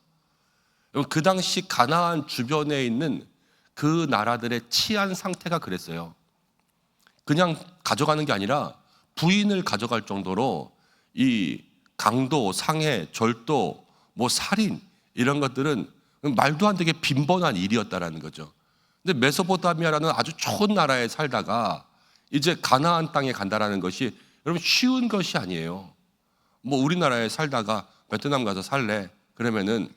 그 당시 가나안 주변에 있는 그 나라들의 치안 상태가 그랬어요. 그냥 가져가는 게 아니라 부인을 가져갈 정도로 이 강도, 상해, 절도, 뭐 살인 이런 것들은 말도 안 되게 빈번한 일이었다라는 거죠. 근데 메소포타미아라는 아주 좋은 나라에 살다가 이제 가나안 땅에 간다라는 것이 여러분 쉬운 것이 아니에요. 뭐 우리나라에 살다가 베트남 가서 살래 그러면은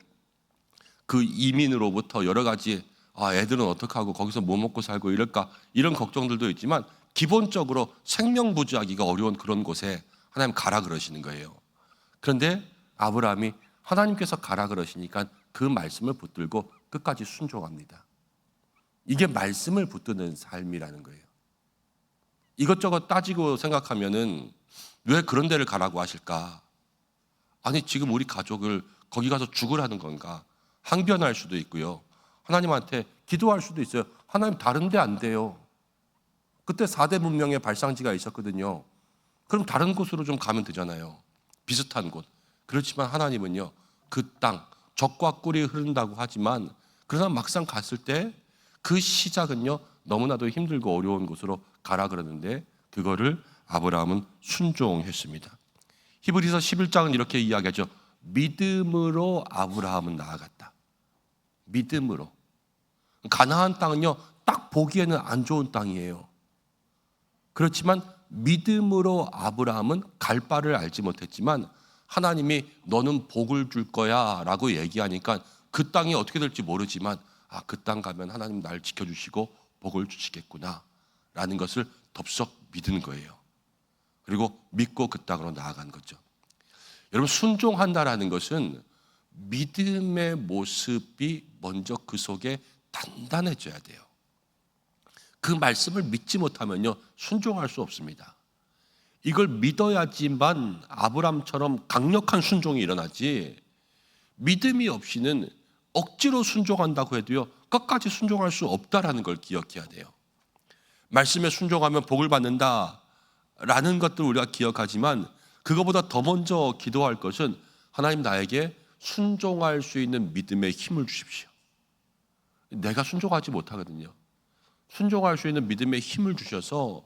그 이민으로부터 여러 가지 애들은 어떻게 하고 거기서 뭐 먹고 살고 이럴까 이런 걱정들도 있지만 기본적으로 생명부지하기가 어려운 그런 곳에 하나님 가라 그러시는 거예요. 그런데 아브라함이 하나님께서 가라 그러시니까 그 말씀을 붙들고 끝까지 순종합니다. 이게 말씀을 붙드는 삶이라는 거예요. 이것저것 따지고 생각하면은 왜 그런 데를 가라고 하실까? 아니, 지금 우리 가족을 거기 가서 죽으라는 건가? 항변할 수도 있고요. 하나님한테 기도할 수도 있어요. 하나님, 다른 데 안 돼요. 그때 4대 문명의 발상지가 있었거든요. 그럼 다른 곳으로 좀 가면 되잖아요. 비슷한 곳. 그렇지만 하나님은요, 그 땅, 젖과 꿀이 흐른다고 하지만 그러나 막상 갔을 때 그 시작은요, 너무나도 힘들고 어려운 곳으로 가라 그러는데 그거를 아브라함은 순종했습니다. 히브리서 11장은 이렇게 이야기하죠. 믿음으로 아브라함은 나아갔다. 믿음으로. 가나안 땅은요, 딱 보기에는 안 좋은 땅이에요. 그렇지만 믿음으로 아브라함은 갈 바를 알지 못했지만 하나님이 너는 복을 줄 거야 라고 얘기하니까 그 땅이 어떻게 될지 모르지만 그 땅 가면 하나님 날 지켜주시고 복을 주시겠구나 라는 것을 덥석 믿은 거예요. 그리고 믿고 그 땅으로 나아간 거죠. 여러분, 순종한다라는 것은 믿음의 모습이 먼저 그 속에 단단해져야 돼요. 그 말씀을 믿지 못하면요, 순종할 수 없습니다. 이걸 믿어야지만 아브람처럼 강력한 순종이 일어나지, 믿음이 없이는 억지로 순종한다고 해도요, 끝까지 순종할 수 없다라는 걸 기억해야 돼요. 말씀에 순종하면 복을 받는다라는 것들 우리가 기억하지만 그거보다 더 먼저 기도할 것은 하나님, 나에게 순종할 수 있는 믿음의 힘을 주십시오. 내가 순종하지 못하거든요. 순종할 수 있는 믿음의 힘을 주셔서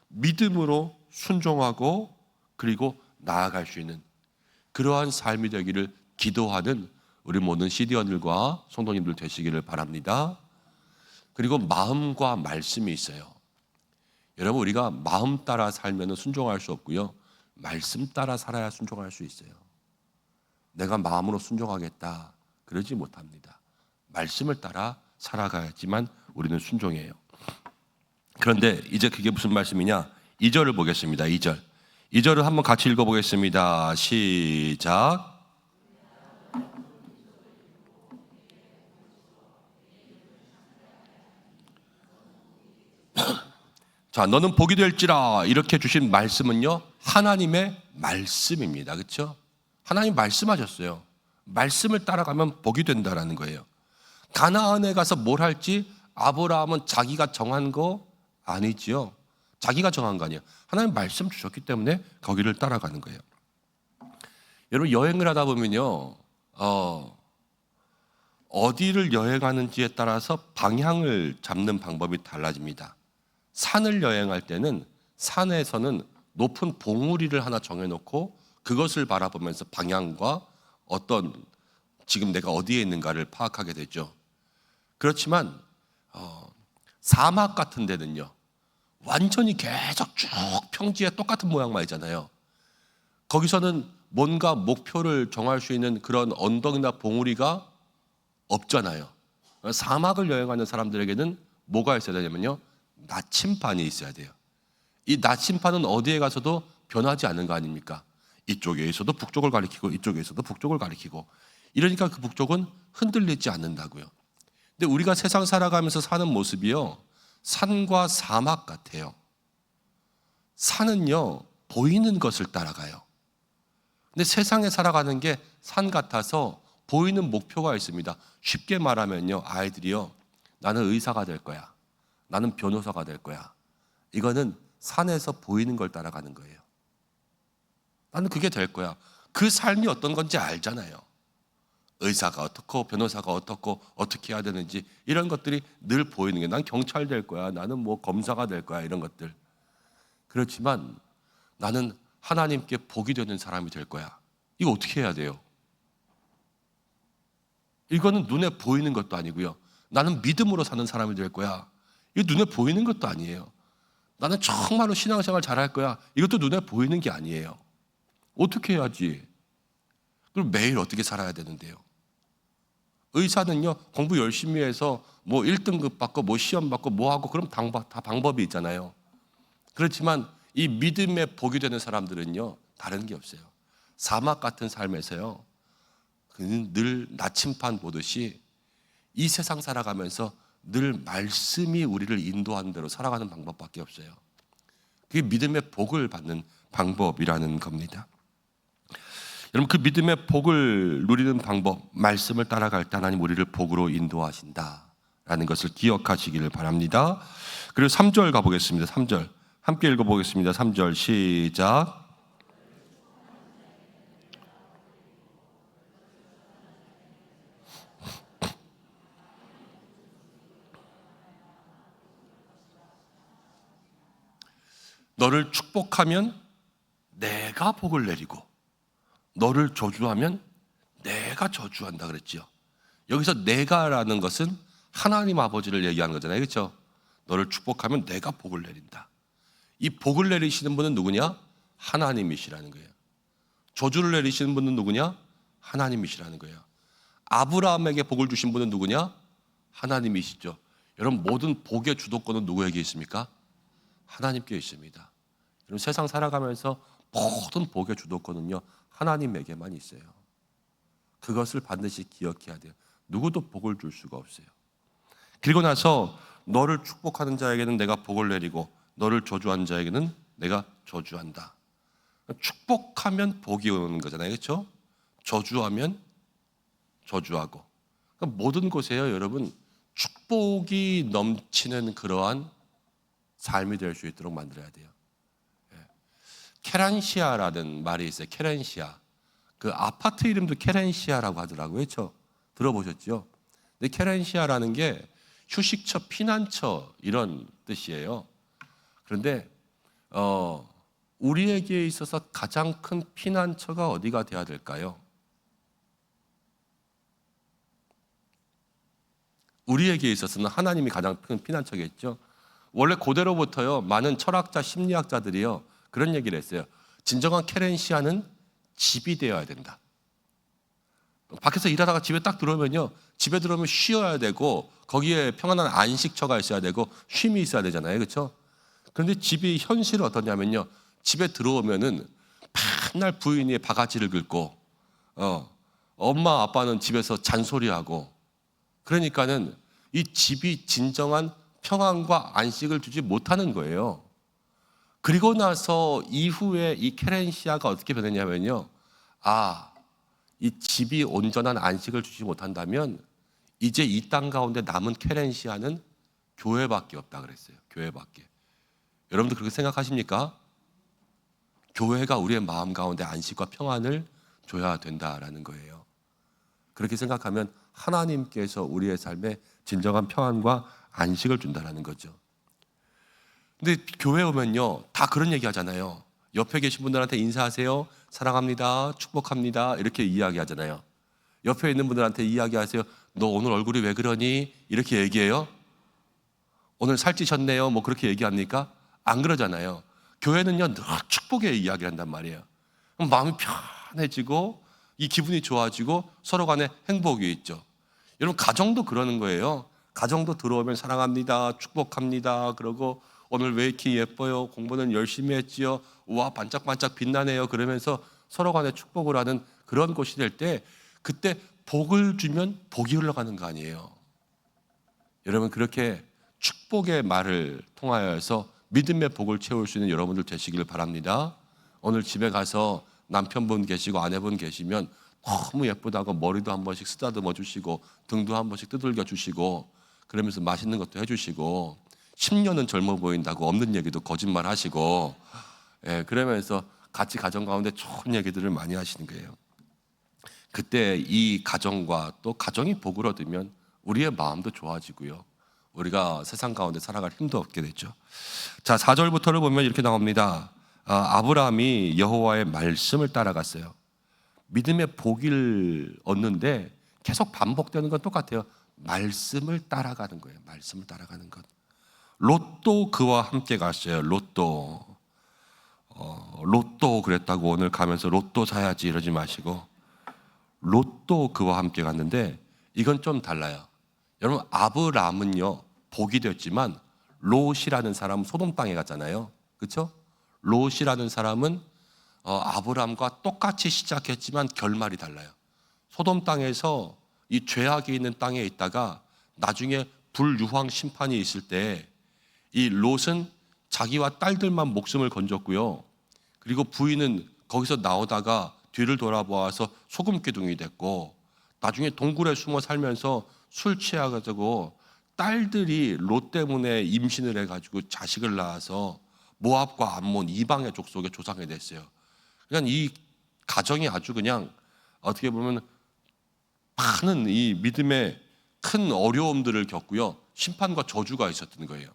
믿음으로 순종하고 그리고 나아갈 수 있는 그러한 삶이 되기를 기도하는 우리 모든 CD원들과 성도님들 되시기를 바랍니다. 그리고 마음과 말씀이 있어요. 여러분, 우리가 마음 따라 살면 순종할 수 없고요, 말씀 따라 살아야 순종할 수 있어요. 내가 마음으로 순종하겠다 그러지 못합니다. 말씀을 따라 살아가야지만 우리는 순종해요. 그런데 이제 그게 무슨 말씀이냐? 2절을 보겠습니다. 2절을 한번 같이 읽어보겠습니다. 시작. 자, 너는 복이 될지라 이렇게 주신 말씀은요, 하나님의 말씀입니다. 그렇죠? 하나님 말씀하셨어요. 말씀을 따라가면 복이 된다라는 거예요. 가나안에 가서 뭘 할지 아브라함은 자기가 정한 거 아니지요. 자기가 정한 거 아니에요. 하나님 말씀 주셨기 때문에 거기를 따라가는 거예요. 여러분, 여행을 하다 보면요, 어디를 여행하는지에 따라서 방향을 잡는 방법이 달라집니다. 산을 여행할 때는 산에서는 높은 봉우리를 하나 정해놓고 그것을 바라보면서 방향과 어떤 지금 내가 어디에 있는가를 파악하게 되죠. 그렇지만 사막 같은 데는요, 완전히 계속 쭉 평지에 똑같은 모양만 있잖아요. 거기서는 뭔가 목표를 정할 수 있는 그런 언덕이나 봉우리가 없잖아요. 사막을 여행하는 사람들에게는 뭐가 있어야 되냐면요, 나침반이 있어야 돼요. 이 나침반은 어디에 가서도 변하지 않는 거 아닙니까? 이쪽에 있어도 북쪽을 가리키고 이쪽에 있어도 북쪽을 가리키고, 이러니까 그 북쪽은 흔들리지 않는다고요. 근데 우리가 세상 살아가면서 사는 모습이요, 산과 사막 같아요. 산은요, 보이는 것을 따라가요. 근데 세상에 살아가는 게 산 같아서 보이는 목표가 있습니다. 쉽게 말하면요, 아이들이요, 나는 의사가 될 거야, 나는 변호사가 될 거야. 이거는 산에서 보이는 걸 따라가는 거예요. 나는 그게 될 거야. 그 삶이 어떤 건지 알잖아요. 의사가 어떻고 변호사가 어떻고 어떻게 해야 되는지 이런 것들이 늘 보이는 게, 난 경찰 될 거야, 나는 뭐 검사가 될 거야, 이런 것들. 그렇지만 나는 하나님께 복이 되는 사람이 될 거야. 이거 어떻게 해야 돼요? 이거는 눈에 보이는 것도 아니고요, 나는 믿음으로 사는 사람이 될 거야. 이거 눈에 보이는 것도 아니에요. 나는 정말로 신앙생활 잘할 거야. 이것도 눈에 보이는 게 아니에요. 어떻게 해야지? 그럼 매일 어떻게 살아야 되는데요? 의사는요, 공부 열심히 해서 뭐 1등급 받고 뭐 시험 받고 뭐 하고, 그럼 다 방법이 있잖아요. 그렇지만 이 믿음의 복이 되는 사람들은요, 다른 게 없어요. 사막 같은 삶에서요, 그는 늘 나침반 보듯이 이 세상 살아가면서 늘 말씀이 우리를 인도하는 대로 살아가는 방법밖에 없어요. 그게 믿음의 복을 받는 방법이라는 겁니다. 여러분, 그 믿음의 복을 누리는 방법, 말씀을 따라갈 때 하나님 우리를 복으로 인도하신다라는 것을 기억하시기를 바랍니다. 그리고 3절 가보겠습니다. 3절 함께 읽어보겠습니다. 3절 시작. 너를 축복하면 내가 복을 내리고 너를 저주하면 내가 저주한다 그랬죠. 여기서 내가라는 것은 하나님 아버지를 얘기하는 거잖아요. 그렇죠? 너를 축복하면 내가 복을 내린다. 이 복을 내리시는 분은 누구냐? 하나님이시라는 거예요. 저주를 내리시는 분은 누구냐? 하나님이시라는 거예요. 아브라함에게 복을 주신 분은 누구냐? 하나님이시죠. 여러분, 모든 복의 주도권은 누구에게 있습니까? 하나님께 있습니다. 여러분, 세상 살아가면서 모든 복의 주도권은요, 하나님에게만 있어요. 그것을 반드시 기억해야 돼요. 누구도 복을 줄 수가 없어요. 그리고 나서 너를 축복하는 자에게는 내가 복을 내리고 너를 저주하는 자에게는 내가 저주한다. 축복하면 복이 오는 거잖아요. 그렇죠? 저주하면 저주하고. 그러니까 모든 곳에요, 여러분, 축복이 넘치는 그러한 삶이 될 수 있도록 만들어야 돼요. 케란시아라는 말이 있어요. 케란시아. 그 아파트 이름도 케렌시아라고 하더라고요. 그렇죠? 들어보셨죠? 근데 케렌시아라는 게 휴식처, 피난처 이런 뜻이에요. 그런데 우리에게 있어서 가장 큰 피난처가 어디가 돼야 될까요? 우리에게 있어서는 하나님이 가장 큰 피난처겠죠. 원래 고대로부터요, 많은 철학자, 심리학자들이요 그런 얘기를 했어요. 진정한 케렌시아는 집이 되어야 된다. 밖에서 일하다가 집에 딱 들어오면요, 집에 들어오면 쉬어야 되고 거기에 평안한 안식처가 있어야 되고 쉼이 있어야 되잖아요, 그렇죠? 그런데 집이 현실은 어떠냐면요, 집에 들어오면은 맨날 부인이 바가지를 긁고 엄마 아빠는 집에서 잔소리하고, 그러니까는 이 집이 진정한 평안과 안식을 주지 못하는 거예요. 그리고 나서 이후에 이 케렌시아가 어떻게 변했냐면요, 이 집이 온전한 안식을 주지 못한다면 이제 이 땅 가운데 남은 케렌시아는 교회밖에 없다 그랬어요. 교회밖에. 여러분들 그렇게 생각하십니까? 교회가 우리의 마음 가운데 안식과 평안을 줘야 된다라는 거예요. 그렇게 생각하면 하나님께서 우리의 삶에 진정한 평안과 안식을 준다라는 거죠. 근데 교회 오면요, 다 그런 얘기 하잖아요. 옆에 계신 분들한테 인사하세요. 사랑합니다. 축복합니다. 이렇게 이야기하잖아요. 옆에 있는 분들한테 이야기하세요. 너 오늘 얼굴이 왜 그러니? 이렇게 얘기해요. 오늘 살찌셨네요. 뭐 그렇게 얘기합니까? 안 그러잖아요. 교회는요, 늘 축복의 이야기를 한단 말이에요. 그럼 마음이 편해지고 이 기분이 좋아지고 서로 간에 행복이 있죠. 여러분, 가정도 그러는 거예요. 가정도 들어오면 사랑합니다. 축복합니다. 그러고 오늘 왜 이렇게 예뻐요? 공부는 열심히 했지요? 와, 반짝반짝 빛나네요. 그러면서 서로 간에 축복을 하는 그런 곳이 될 때, 그때 복을 주면 복이 흘러가는 거 아니에요. 여러분, 그렇게 축복의 말을 통하여서 믿음의 복을 채울 수 있는 여러분들 되시기를 바랍니다. 오늘 집에 가서 남편분 계시고 아내분 계시면 너무 예쁘다고 머리도 한 번씩 쓰다듬어 주시고 등도 한 번씩 두들겨 주시고 그러면서 맛있는 것도 해주시고 10년은 젊어 보인다고 없는 얘기도 거짓말 하시고, 그러면서 같이 가정 가운데 좋은 얘기들을 많이 하시는 거예요. 그때 이 가정과 또 가정이 복을 얻으면 우리의 마음도 좋아지고요, 우리가 세상 가운데 살아갈 힘도 얻게 되죠. 자, 4절부터를 보면 이렇게 나옵니다. 아브라함이 여호와의 말씀을 따라갔어요. 믿음의 복을 얻는데 계속 반복되는 건 똑같아요. 말씀을 따라가는 거예요. 말씀을 따라가는 것. 롯도 그와 함께 갔어요. 롯도 그랬다고 오늘 가면서 로또 사야지 이러지 마시고 롯도 그와 함께 갔는데 이건 좀 달라요. 여러분, 아브라함은요 복이 됐지만 롯이라는 사람은 소돔 땅에 갔잖아요. 그렇죠? 롯이라는 사람은 아브라함과 똑같이 시작했지만 결말이 달라요. 소돔 땅에서 이 죄악이 있는 땅에 있다가 나중에 불유황 심판이 있을 때 이 롯은 자기와 딸들만 목숨을 건졌고요, 그리고 부인은 거기서 나오다가 뒤를 돌아보아서 소금 기둥이 됐고, 나중에 동굴에 숨어 살면서 술 취해가지고 딸들이 롯 때문에 임신을 해가지고 자식을 낳아서 모압과 암몬 이방의 족속의 조상이 됐어요. 그러니까 이 가정이 아주 그냥 어떻게 보면 많은 이 믿음의 큰 어려움들을 겪고요, 심판과 저주가 있었던 거예요.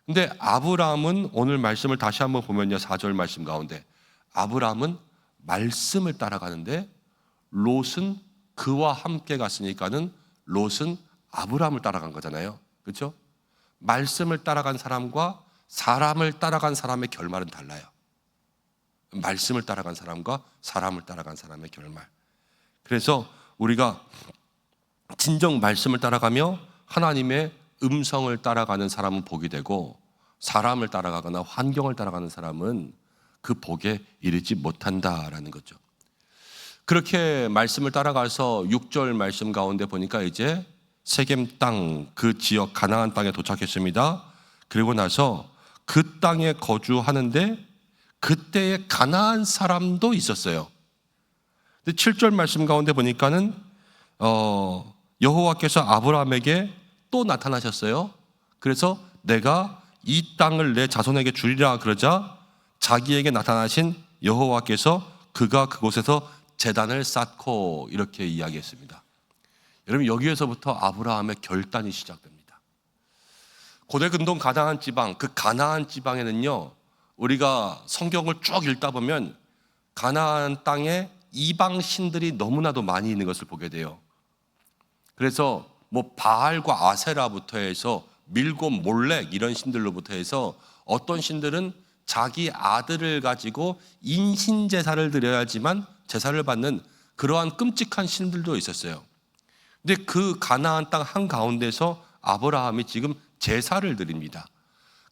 근데 아브라함은 오늘 말씀을 다시 한번 보면요, 4절 말씀 가운데 아브라함은 말씀을 따라가는데 롯은 그와 함께 갔으니까는 롯은 아브라함을 따라간 거잖아요. 그렇죠? 말씀을 따라간 사람과 사람을 따라간 사람의 결말은 달라요. 말씀을 따라간 사람과 사람을 따라간 사람의 결말. 그래서 우리가 진정 말씀을 따라가며 하나님의 음성을 따라가는 사람은 복이 되고, 사람을 따라가거나 환경을 따라가는 사람은 그 복에 이르지 못한다라는 거죠. 그렇게 말씀을 따라가서 6절 말씀 가운데 보니까 이제 세겜 땅, 그 지역 가나안 땅에 도착했습니다. 그리고 나서 그 땅에 거주하는데 그때의 가나안 사람도 있었어요. 근데 7절 말씀 가운데 보니까는 여호와께서 아브라함에게 또 나타나셨어요. 그래서 내가 이 땅을 내 자손에게 주리라 그러자 자기에게 나타나신 여호와께서 그가 그곳에서 제단을 쌓고 이렇게 이야기했습니다. 여러분, 여기에서부터 아브라함의 결단이 시작됩니다. 고대 근동 가나안 지방, 그 가나안 지방에는요, 우리가 성경을 쭉 읽다 보면 가나안 땅에 이방 신들이 너무나도 많이 있는 것을 보게 돼요. 그래서 뭐 바알과 아세라부터 해서 밀곰, 몰렉 이런 신들로부터 해서 어떤 신들은 자기 아들을 가지고 인신 제사를 드려야지만 제사를 받는 그러한 끔찍한 신들도 있었어요. 근데 그 가나안 땅 한가운데서 아브라함이 지금 제사를 드립니다.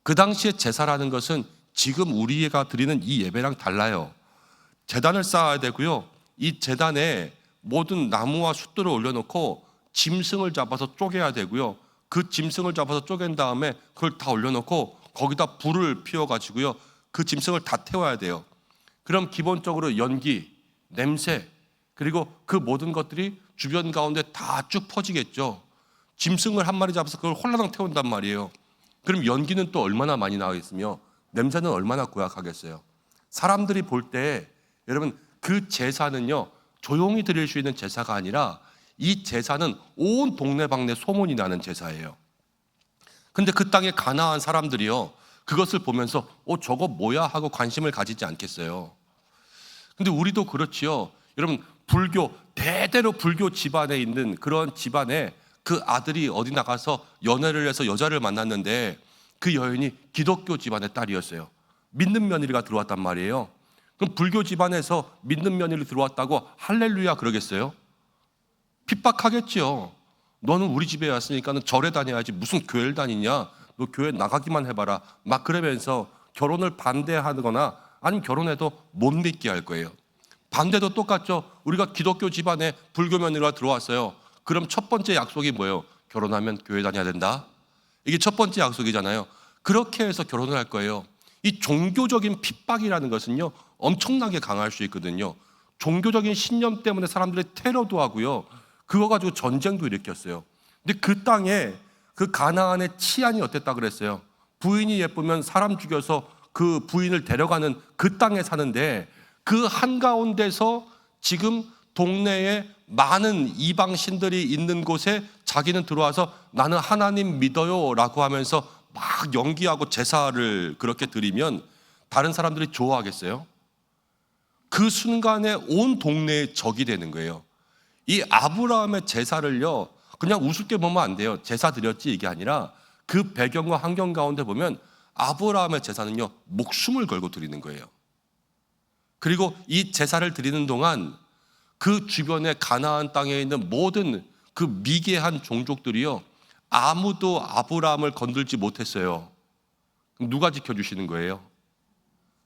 그 당시에 제사라는 것은 지금 우리가 드리는 이 예배랑 달라요. 제단을 쌓아야 되고요. 이 제단에 모든 나무와 숯들을 올려놓고 짐승을 잡아서 쪼개야 되고요. 그 짐승을 잡아서 쪼갠 다음에 그걸 다 올려놓고 거기다 불을 피워가지고요. 그 짐승을 다 태워야 돼요. 그럼 기본적으로 연기, 냄새, 그리고 그 모든 것들이 주변 가운데 다 쭉 퍼지겠죠. 짐승을 한 마리 잡아서 그걸 홀라당 태운단 말이에요. 그럼 연기는 또 얼마나 많이 나겠으며 냄새는 얼마나 고약하겠어요. 사람들이 볼 때 여러분, 그 제사는요, 조용히 드릴 수 있는 제사가 아니라 이 제사는 온 동네방네 소문이 나는 제사예요. 근데 그 땅의 가나안 사람들이요, 그것을 보면서 저거 뭐야 하고 관심을 가지지 않겠어요. 근데 우리도 그렇지요. 여러분, 불교, 대대로 불교 집안에 있는 그런 집안에 그 아들이 어디 나가서 연애를 해서 여자를 만났는데 그 여인이 기독교 집안의 딸이었어요. 믿는 며느리가 들어왔단 말이에요. 그럼 불교 집안에서 믿는 며느리 들어왔다고 할렐루야 그러겠어요? 핍박하겠죠. 너는 우리 집에 왔으니까 절에 다녀야지 무슨 교회를 다니냐, 너 교회 나가기만 해봐라, 막 그러면서 결혼을 반대하거나 아니면 결혼해도 못 믿게 할 거예요. 반대도 똑같죠. 우리가 기독교 집안에 불교 며느리가 들어왔어요. 그럼 첫 번째 약속이 뭐예요? 결혼하면 교회 다녀야 된다. 이게 첫 번째 약속이잖아요. 그렇게 해서 결혼을 할 거예요. 이 종교적인 핍박이라는 것은요, 엄청나게 강할 수 있거든요. 종교적인 신념 때문에 사람들이 테러도 하고요, 그거 가지고 전쟁도 일으켰어요. 근데 그 땅에 그 가나안의 치안이 어땠다 그랬어요? 부인이 예쁘면 사람 죽여서 그 부인을 데려가는 그 땅에 사는데 그 한가운데서 지금 동네에 많은 이방 신들이 있는 곳에 자기는 들어와서 나는 하나님 믿어요 라고 하면서 막 연기하고 제사를 그렇게 드리면 다른 사람들이 좋아하겠어요? 그 순간에 온 동네의 적이 되는 거예요. 이 아브라함의 제사를요, 그냥 우습게 보면 안 돼요. 제사 드렸지 이게 아니라 그 배경과 환경 가운데 보면 아브라함의 제사는요, 목숨을 걸고 드리는 거예요. 그리고 이 제사를 드리는 동안 그 주변에 가나안 땅에 있는 모든 그 미개한 종족들이요, 아무도 아브라함을 건들지 못했어요. 그럼 누가 지켜주시는 거예요?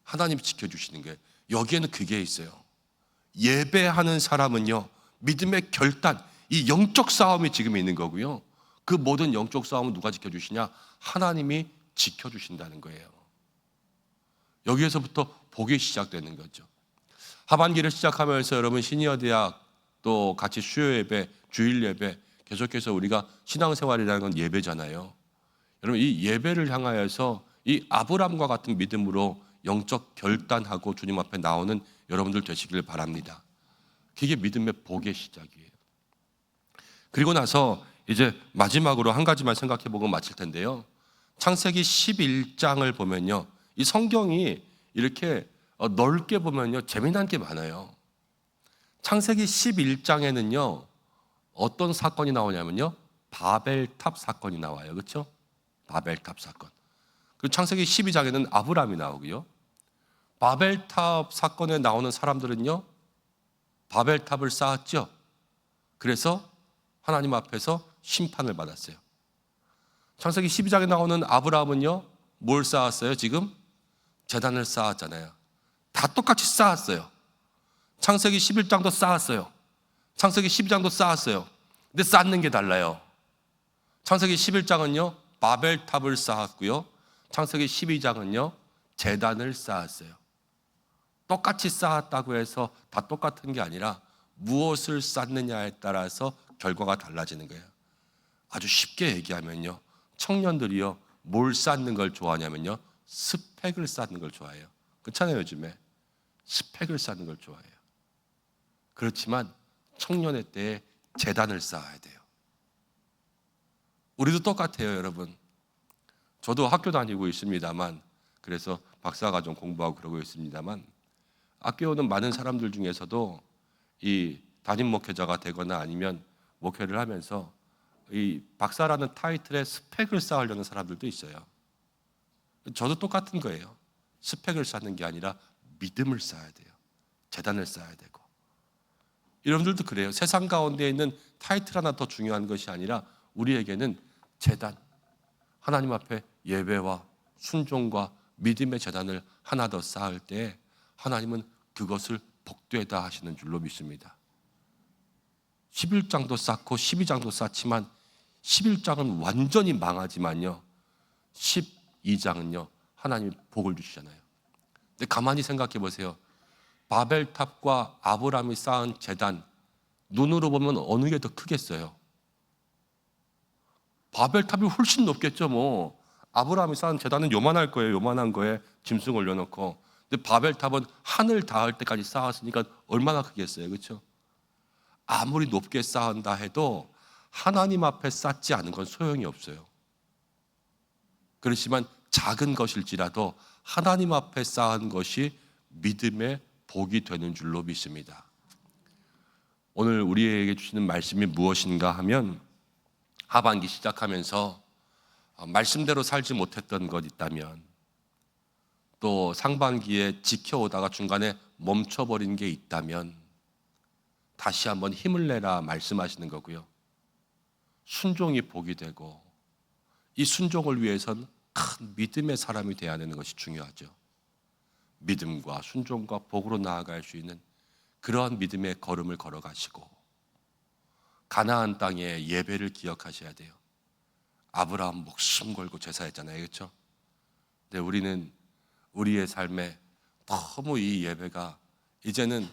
하나님이 지켜주시는 거예요. 여기에는 그게 있어요. 예배하는 사람은요, 믿음의 결단, 이 영적 싸움이 지금 있는 거고요, 그 모든 영적 싸움은 누가 지켜주시냐? 하나님이 지켜주신다는 거예요. 여기에서부터 복이 시작되는 거죠. 하반기를 시작하면서 여러분, 시니어 대학 또 같이 수요 예배, 주일 예배, 계속해서 우리가 신앙생활이라는 건 예배잖아요. 여러분, 이 예배를 향하여서 이 아브람과 같은 믿음으로 영적 결단하고 주님 앞에 나오는 여러분들 되시길 바랍니다. 그게 믿음의 복의 시작이에요. 그리고 나서 이제 마지막으로 한 가지만 생각해 보고 마칠 텐데요. 창세기 11장을 보면요, 이 성경이 이렇게 넓게 보면요, 재미난 게 많아요. 창세기 11장에는요, 어떤 사건이 나오냐면요, 바벨탑 사건이 나와요. 그렇죠? 바벨탑 사건. 그리고 창세기 12장에는 아브람이 나오고요. 바벨탑 사건에 나오는 사람들은요, 바벨탑을 쌓았죠. 그래서 하나님 앞에서 심판을 받았어요. 창세기 12장에 나오는 아브라함은요, 뭘 쌓았어요? 지금 제단을 쌓았잖아요. 다 똑같이 쌓았어요. 창세기 11장도 쌓았어요. 창세기 12장도 쌓았어요. 근데 쌓는 게 달라요. 창세기 11장은요, 바벨탑을 쌓았고요, 창세기 12장은요, 제단을 쌓았어요. 똑같이 쌓았다고 해서 다 똑같은 게 아니라 무엇을 쌓느냐에 따라서 결과가 달라지는 거예요. 아주 쉽게 얘기하면요, 청년들이요, 뭘 쌓는 걸 좋아하냐면요, 스펙을 쌓는 걸 좋아해요. 그렇잖아요. 요즘에 스펙을 쌓는 걸 좋아해요. 그렇지만 청년의 때에 재단을 쌓아야 돼요. 우리도 똑같아요, 여러분. 저도 학교 다니고 있습니다만, 그래서 박사과정 공부하고 그러고 있습니다만, 학교 오는 많은 사람들 중에서도 이 담임 목회자가 되거나 아니면 목회를 하면서 이 박사라는 타이틀에 스펙을 쌓으려는 사람들도 있어요. 저도 똑같은 거예요. 스펙을 쌓는 게 아니라 믿음을 쌓아야 돼요. 재단을 쌓아야 되고. 여러분들도 그래요. 세상 가운데 있는 타이틀 하나 더 중요한 것이 아니라 우리에게는 재단, 하나님 앞에 예배와 순종과 믿음의 재단을 하나 더 쌓을 때 하나님은 그것을 복되다 하시는 줄로 믿습니다. 11장도 쌓고 12장도 쌓지만 11장은 완전히 망하지만요, 12장은요 하나님이 복을 주시잖아요. 근데 가만히 생각해 보세요. 바벨탑과 아브라함이 쌓은 재단, 눈으로 보면 어느 게 더 크겠어요? 바벨탑이 훨씬 높겠죠. 뭐 아브라함이 쌓은 재단은 요만할 거예요. 요만한 거에 짐승 올려놓고. 근데 바벨탑은 하늘 닿을 때까지 쌓았으니까 얼마나 크겠어요, 그렇죠? 아무리 높게 쌓은다 해도 하나님 앞에 쌓지 않은 건 소용이 없어요. 그렇지만 작은 것일지라도 하나님 앞에 쌓은 것이 믿음의 복이 되는 줄로 믿습니다. 오늘 우리에게 주시는 말씀이 무엇인가 하면, 하반기 시작하면서 말씀대로 살지 못했던 것 있다면, 또 상반기에 지켜오다가 중간에 멈춰버린 게 있다면 다시 한번 힘을 내라 말씀하시는 거고요. 순종이 복이 되고, 이 순종을 위해선 큰 믿음의 사람이 되어야 하는 것이 중요하죠. 믿음과 순종과 복으로 나아갈 수 있는 그러한 믿음의 걸음을 걸어가시고, 가나안 땅의 예배를 기억하셔야 돼요. 아브라함 목숨 걸고 제사했잖아요, 그렇죠? 근데 우리는 우리의 삶에 너무 이 예배가 이제는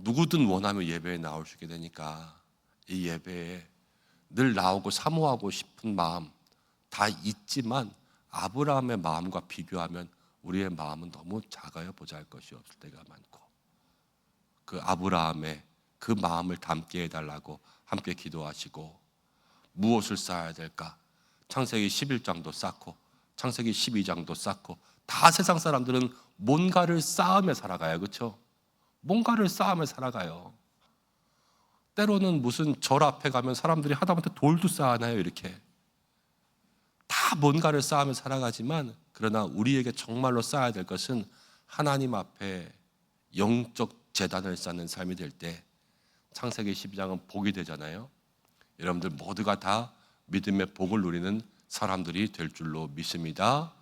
누구든 원하면 예배에 나올 수 있게 되니까 이 예배에 늘 나오고 사모하고 싶은 마음 다 있지만 아브라함의 마음과 비교하면 우리의 마음은 너무 작아요. 보잘것이 없을 때가 많고, 그 아브라함의 그 마음을 담게 해달라고 함께 기도하시고, 무엇을 쌓아야 될까? 창세기 11장도 쌓고 창세기 12장도 쌓고, 다 세상 사람들은 뭔가를 쌓으며 살아가요, 그렇죠? 뭔가를 쌓으며 살아가요. 때로는 무슨 절 앞에 가면 사람들이 하다못해 돌도 쌓아놔요. 이렇게 다 뭔가를 쌓으며 살아가지만, 그러나 우리에게 정말로 쌓아야 될 것은 하나님 앞에 영적 재단을 쌓는 삶이 될 때 창세기 12장은 복이 되잖아요. 여러분들 모두가 다 믿음의 복을 누리는 사람들이 될 줄로 믿습니다.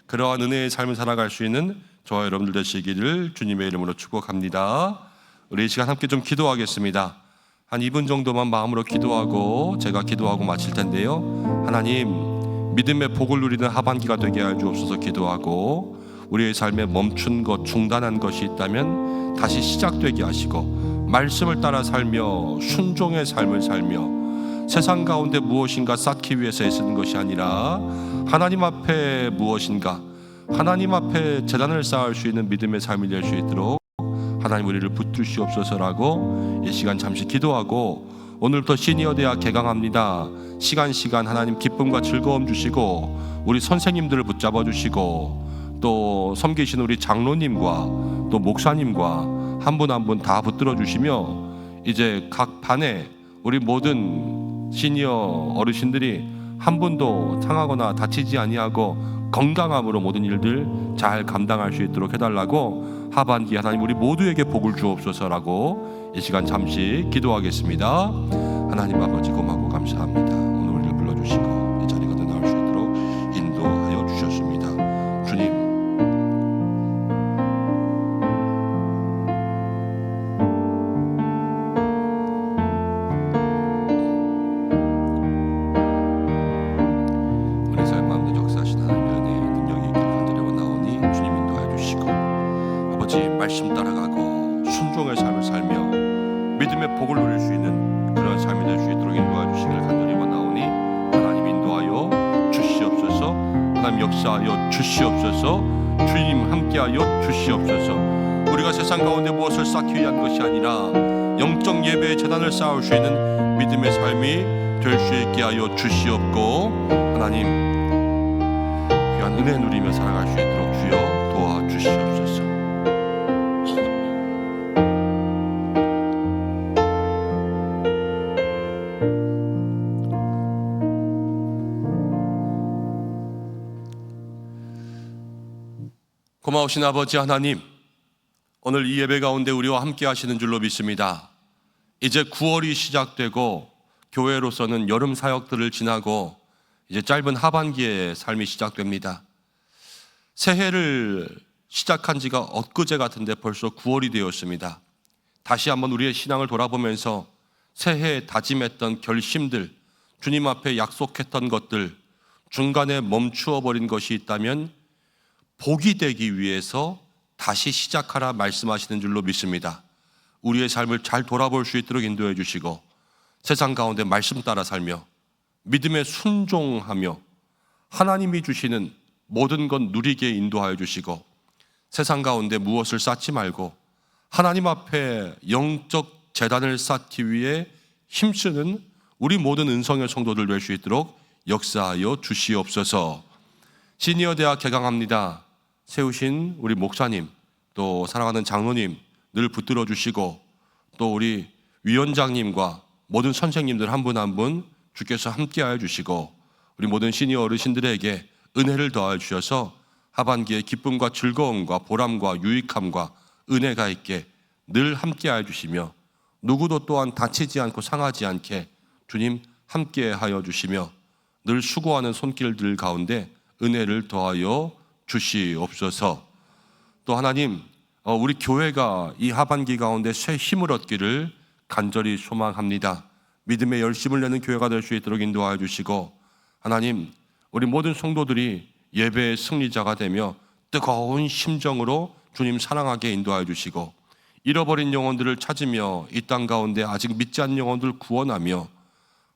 그러한 은혜의 삶을 살아갈 수 있는 저와 여러분들 되시기를 주님의 이름으로 축복합니다. 우리 이 시간 함께 좀 기도하겠습니다. 한 2분 정도만 마음으로 기도하고 제가 기도하고 마칠 텐데요. 하나님, 믿음의 복을 누리는 하반기가 되게 하여 주옵소서 기도하고, 우리의 삶에 멈춘 것, 중단한 것이 있다면 다시 시작되게 하시고, 말씀을 따라 살며 순종의 삶을 살며 세상 가운데 무엇인가 쌓기 위해서 애쓰는 것이 아니라 하나님 앞에 무엇인가, 하나님 앞에 재단을 쌓을 수 있는 믿음의 삶이 될 수 있도록 하나님 우리를 붙드시옵소서라고 이 시간 잠시 기도하고, 오늘부터 시니어 대학 개강합니다. 시간 하나님 기쁨과 즐거움 주시고, 우리 선생님들을 붙잡아 주시고, 또 섬기신 우리 장로님과 또 목사님과 한 분 한 분 다 붙들어 주시며, 이제 각 반에 우리 모든 시니어 어르신들이 한 분도 상하거나 다치지 아니하고 건강함으로 모든 일들 잘 감당할 수 있도록 해달라고, 하반기 하나님 우리 모두에게 복을 주옵소서라고 이 시간 잠시 기도하겠습니다. 하나님 아버지 고맙고 감사합니다. 오늘 우리를 불러주시고 이 자리가 더 나올 수 있도록 인도하여 주셨습니다. 주님, 우리 삶 가운데 역사하신 하나님의 은혜의 능력이 있기를 간절히 원하오니 주님 인도하여 주시고, 아버지 말씀 따라가고 순종의 삶을 살며 믿음의 복을 누릴 수 있는 그런 삶이 될 수 있도록 인도하여 주시기를 간절히 원하오니 하나님 인도하여 주시옵소서. 하나님 역사하여 주시옵소서. 주님 함께하여 주시옵소서. 우리가 세상 가운데 무엇을 쌓기 위한 것이 아니라 영적 예배의 재단을 쌓을 수 있는 믿음의 삶이 될 수 있게 하여 주시옵고, 하나님 귀한 은혜 누리며 살아갈 수 있도록 주여 도와주시옵소서. 고마우신 아버지 하나님, 오늘 이 예배 가운데 우리와 함께 하시는 줄로 믿습니다. 이제 9월이 시작되고 교회로서는 여름 사역들을 지나고 이제 짧은 하반기의 삶이 시작됩니다. 새해를 시작한 지가 엊그제 같은데 벌써 9월이 되었습니다. 다시 한번 우리의 신앙을 돌아보면서 새해에 다짐했던 결심들, 주님 앞에 약속했던 것들, 중간에 멈추어 버린 것이 있다면 복이 되기 위해서 다시 시작하라 말씀하시는 줄로 믿습니다. 우리의 삶을 잘 돌아볼 수 있도록 인도해 주시고, 세상 가운데 말씀 따라 살며 믿음에 순종하며 하나님이 주시는 모든 것 누리게 인도하여 주시고, 세상 가운데 무엇을 쌓지 말고 하나님 앞에 영적 재단을 쌓기 위해 힘쓰는 우리 모든 은성의 성도들 될 수 있도록 역사하여 주시옵소서. 시니어 대학 개강합니다 세우신 우리 목사님, 또 사랑하는 장로님 늘 붙들어 주시고, 또 우리 위원장님과 모든 선생님들 한 분 한 분 주께서 함께하여 주시고, 우리 모든 시니어 어르신들에게 은혜를 더하여 주셔서 하반기에 기쁨과 즐거움과 보람과 유익함과 은혜가 있게 늘 함께하여 주시며, 누구도 또한 다치지 않고 상하지 않게 주님 함께하여 주시며, 늘 수고하는 손길들 가운데 은혜를 더하여 주시옵소서. 또 하나님, 우리 교회가 이 하반기 가운데 새 힘을 얻기를 간절히 소망합니다. 믿음의 열심을 내는 교회가 될 수 있도록 인도하여 주시고, 하나님 우리 모든 성도들이 예배의 승리자가 되며 뜨거운 심정으로 주님 사랑하게 인도하여 주시고, 잃어버린 영혼들을 찾으며 이 땅 가운데 아직 믿지 않는 영혼들을 구원하며,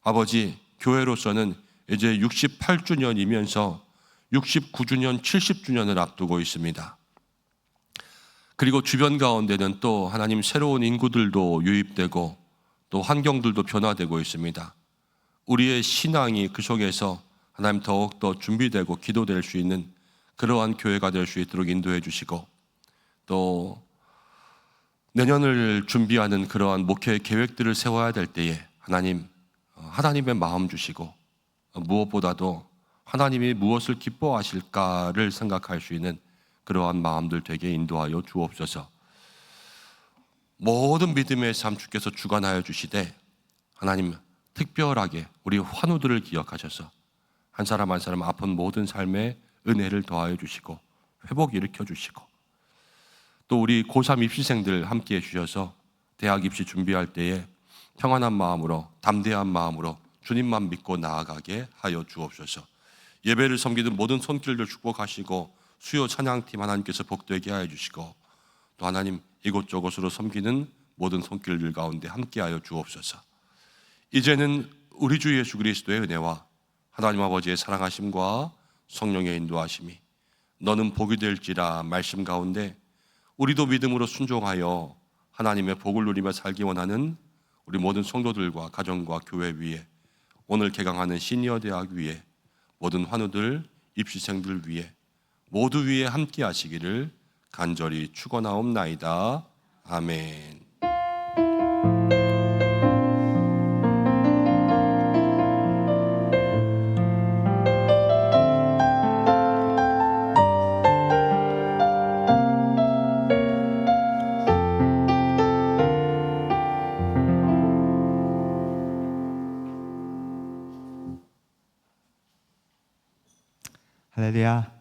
아버지 교회로서는 이제 68주년이면서 69주년, 70주년을 앞두고 있습니다. 그리고 주변 가운데는 또 하나님 새로운 인구들도 유입되고 또 환경들도 변화되고 있습니다. 우리의 신앙이 그 속에서 하나님 더욱더 준비되고 기도될 수 있는 그러한 교회가 될 수 있도록 인도해 주시고, 또 내년을 준비하는 그러한 목회의 계획들을 세워야 될 때에 하나님의 마음 주시고, 무엇보다도 하나님이 무엇을 기뻐하실까를 생각할 수 있는 그러한 마음들 되게 인도하여 주옵소서. 모든 믿음의 삶 주께서 주관하여 주시되, 하나님 특별하게 우리 환우들을 기억하셔서 한 사람 한 사람 아픈 모든 삶에 은혜를 더하여 주시고 회복 일으켜 주시고, 또 우리 고3 입시생들 함께 해주셔서 대학 입시 준비할 때에 평안한 마음으로 담대한 마음으로 주님만 믿고 나아가게 하여 주옵소서. 예배를 섬기는 모든 손길들 축복하시고, 수요 찬양팀 하나님께서 복되게 하여 주시고, 또 하나님 이곳저곳으로 섬기는 모든 손길들 가운데 함께하여 주옵소서. 이제는 우리 주 예수 그리스도의 은혜와 하나님 아버지의 사랑하심과 성령의 인도하심이 너는 복이 될지라 말씀 가운데 우리도 믿음으로 순종하여 하나님의 복을 누리며 살기 원하는 우리 모든 성도들과 가정과 교회 위에, 오늘 개강하는 시니어 대학 위에, 모든 환우들, 입시생들 위에, 모두 위에 함께 하시기를 간절히 축원하옵나이다. 아멘. 할렐루야.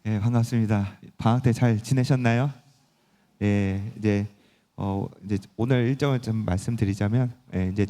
예, 반갑습니다. 방학 때 잘 지내셨나요? 예, 이제 오늘 일정을 좀 말씀드리자면, 이제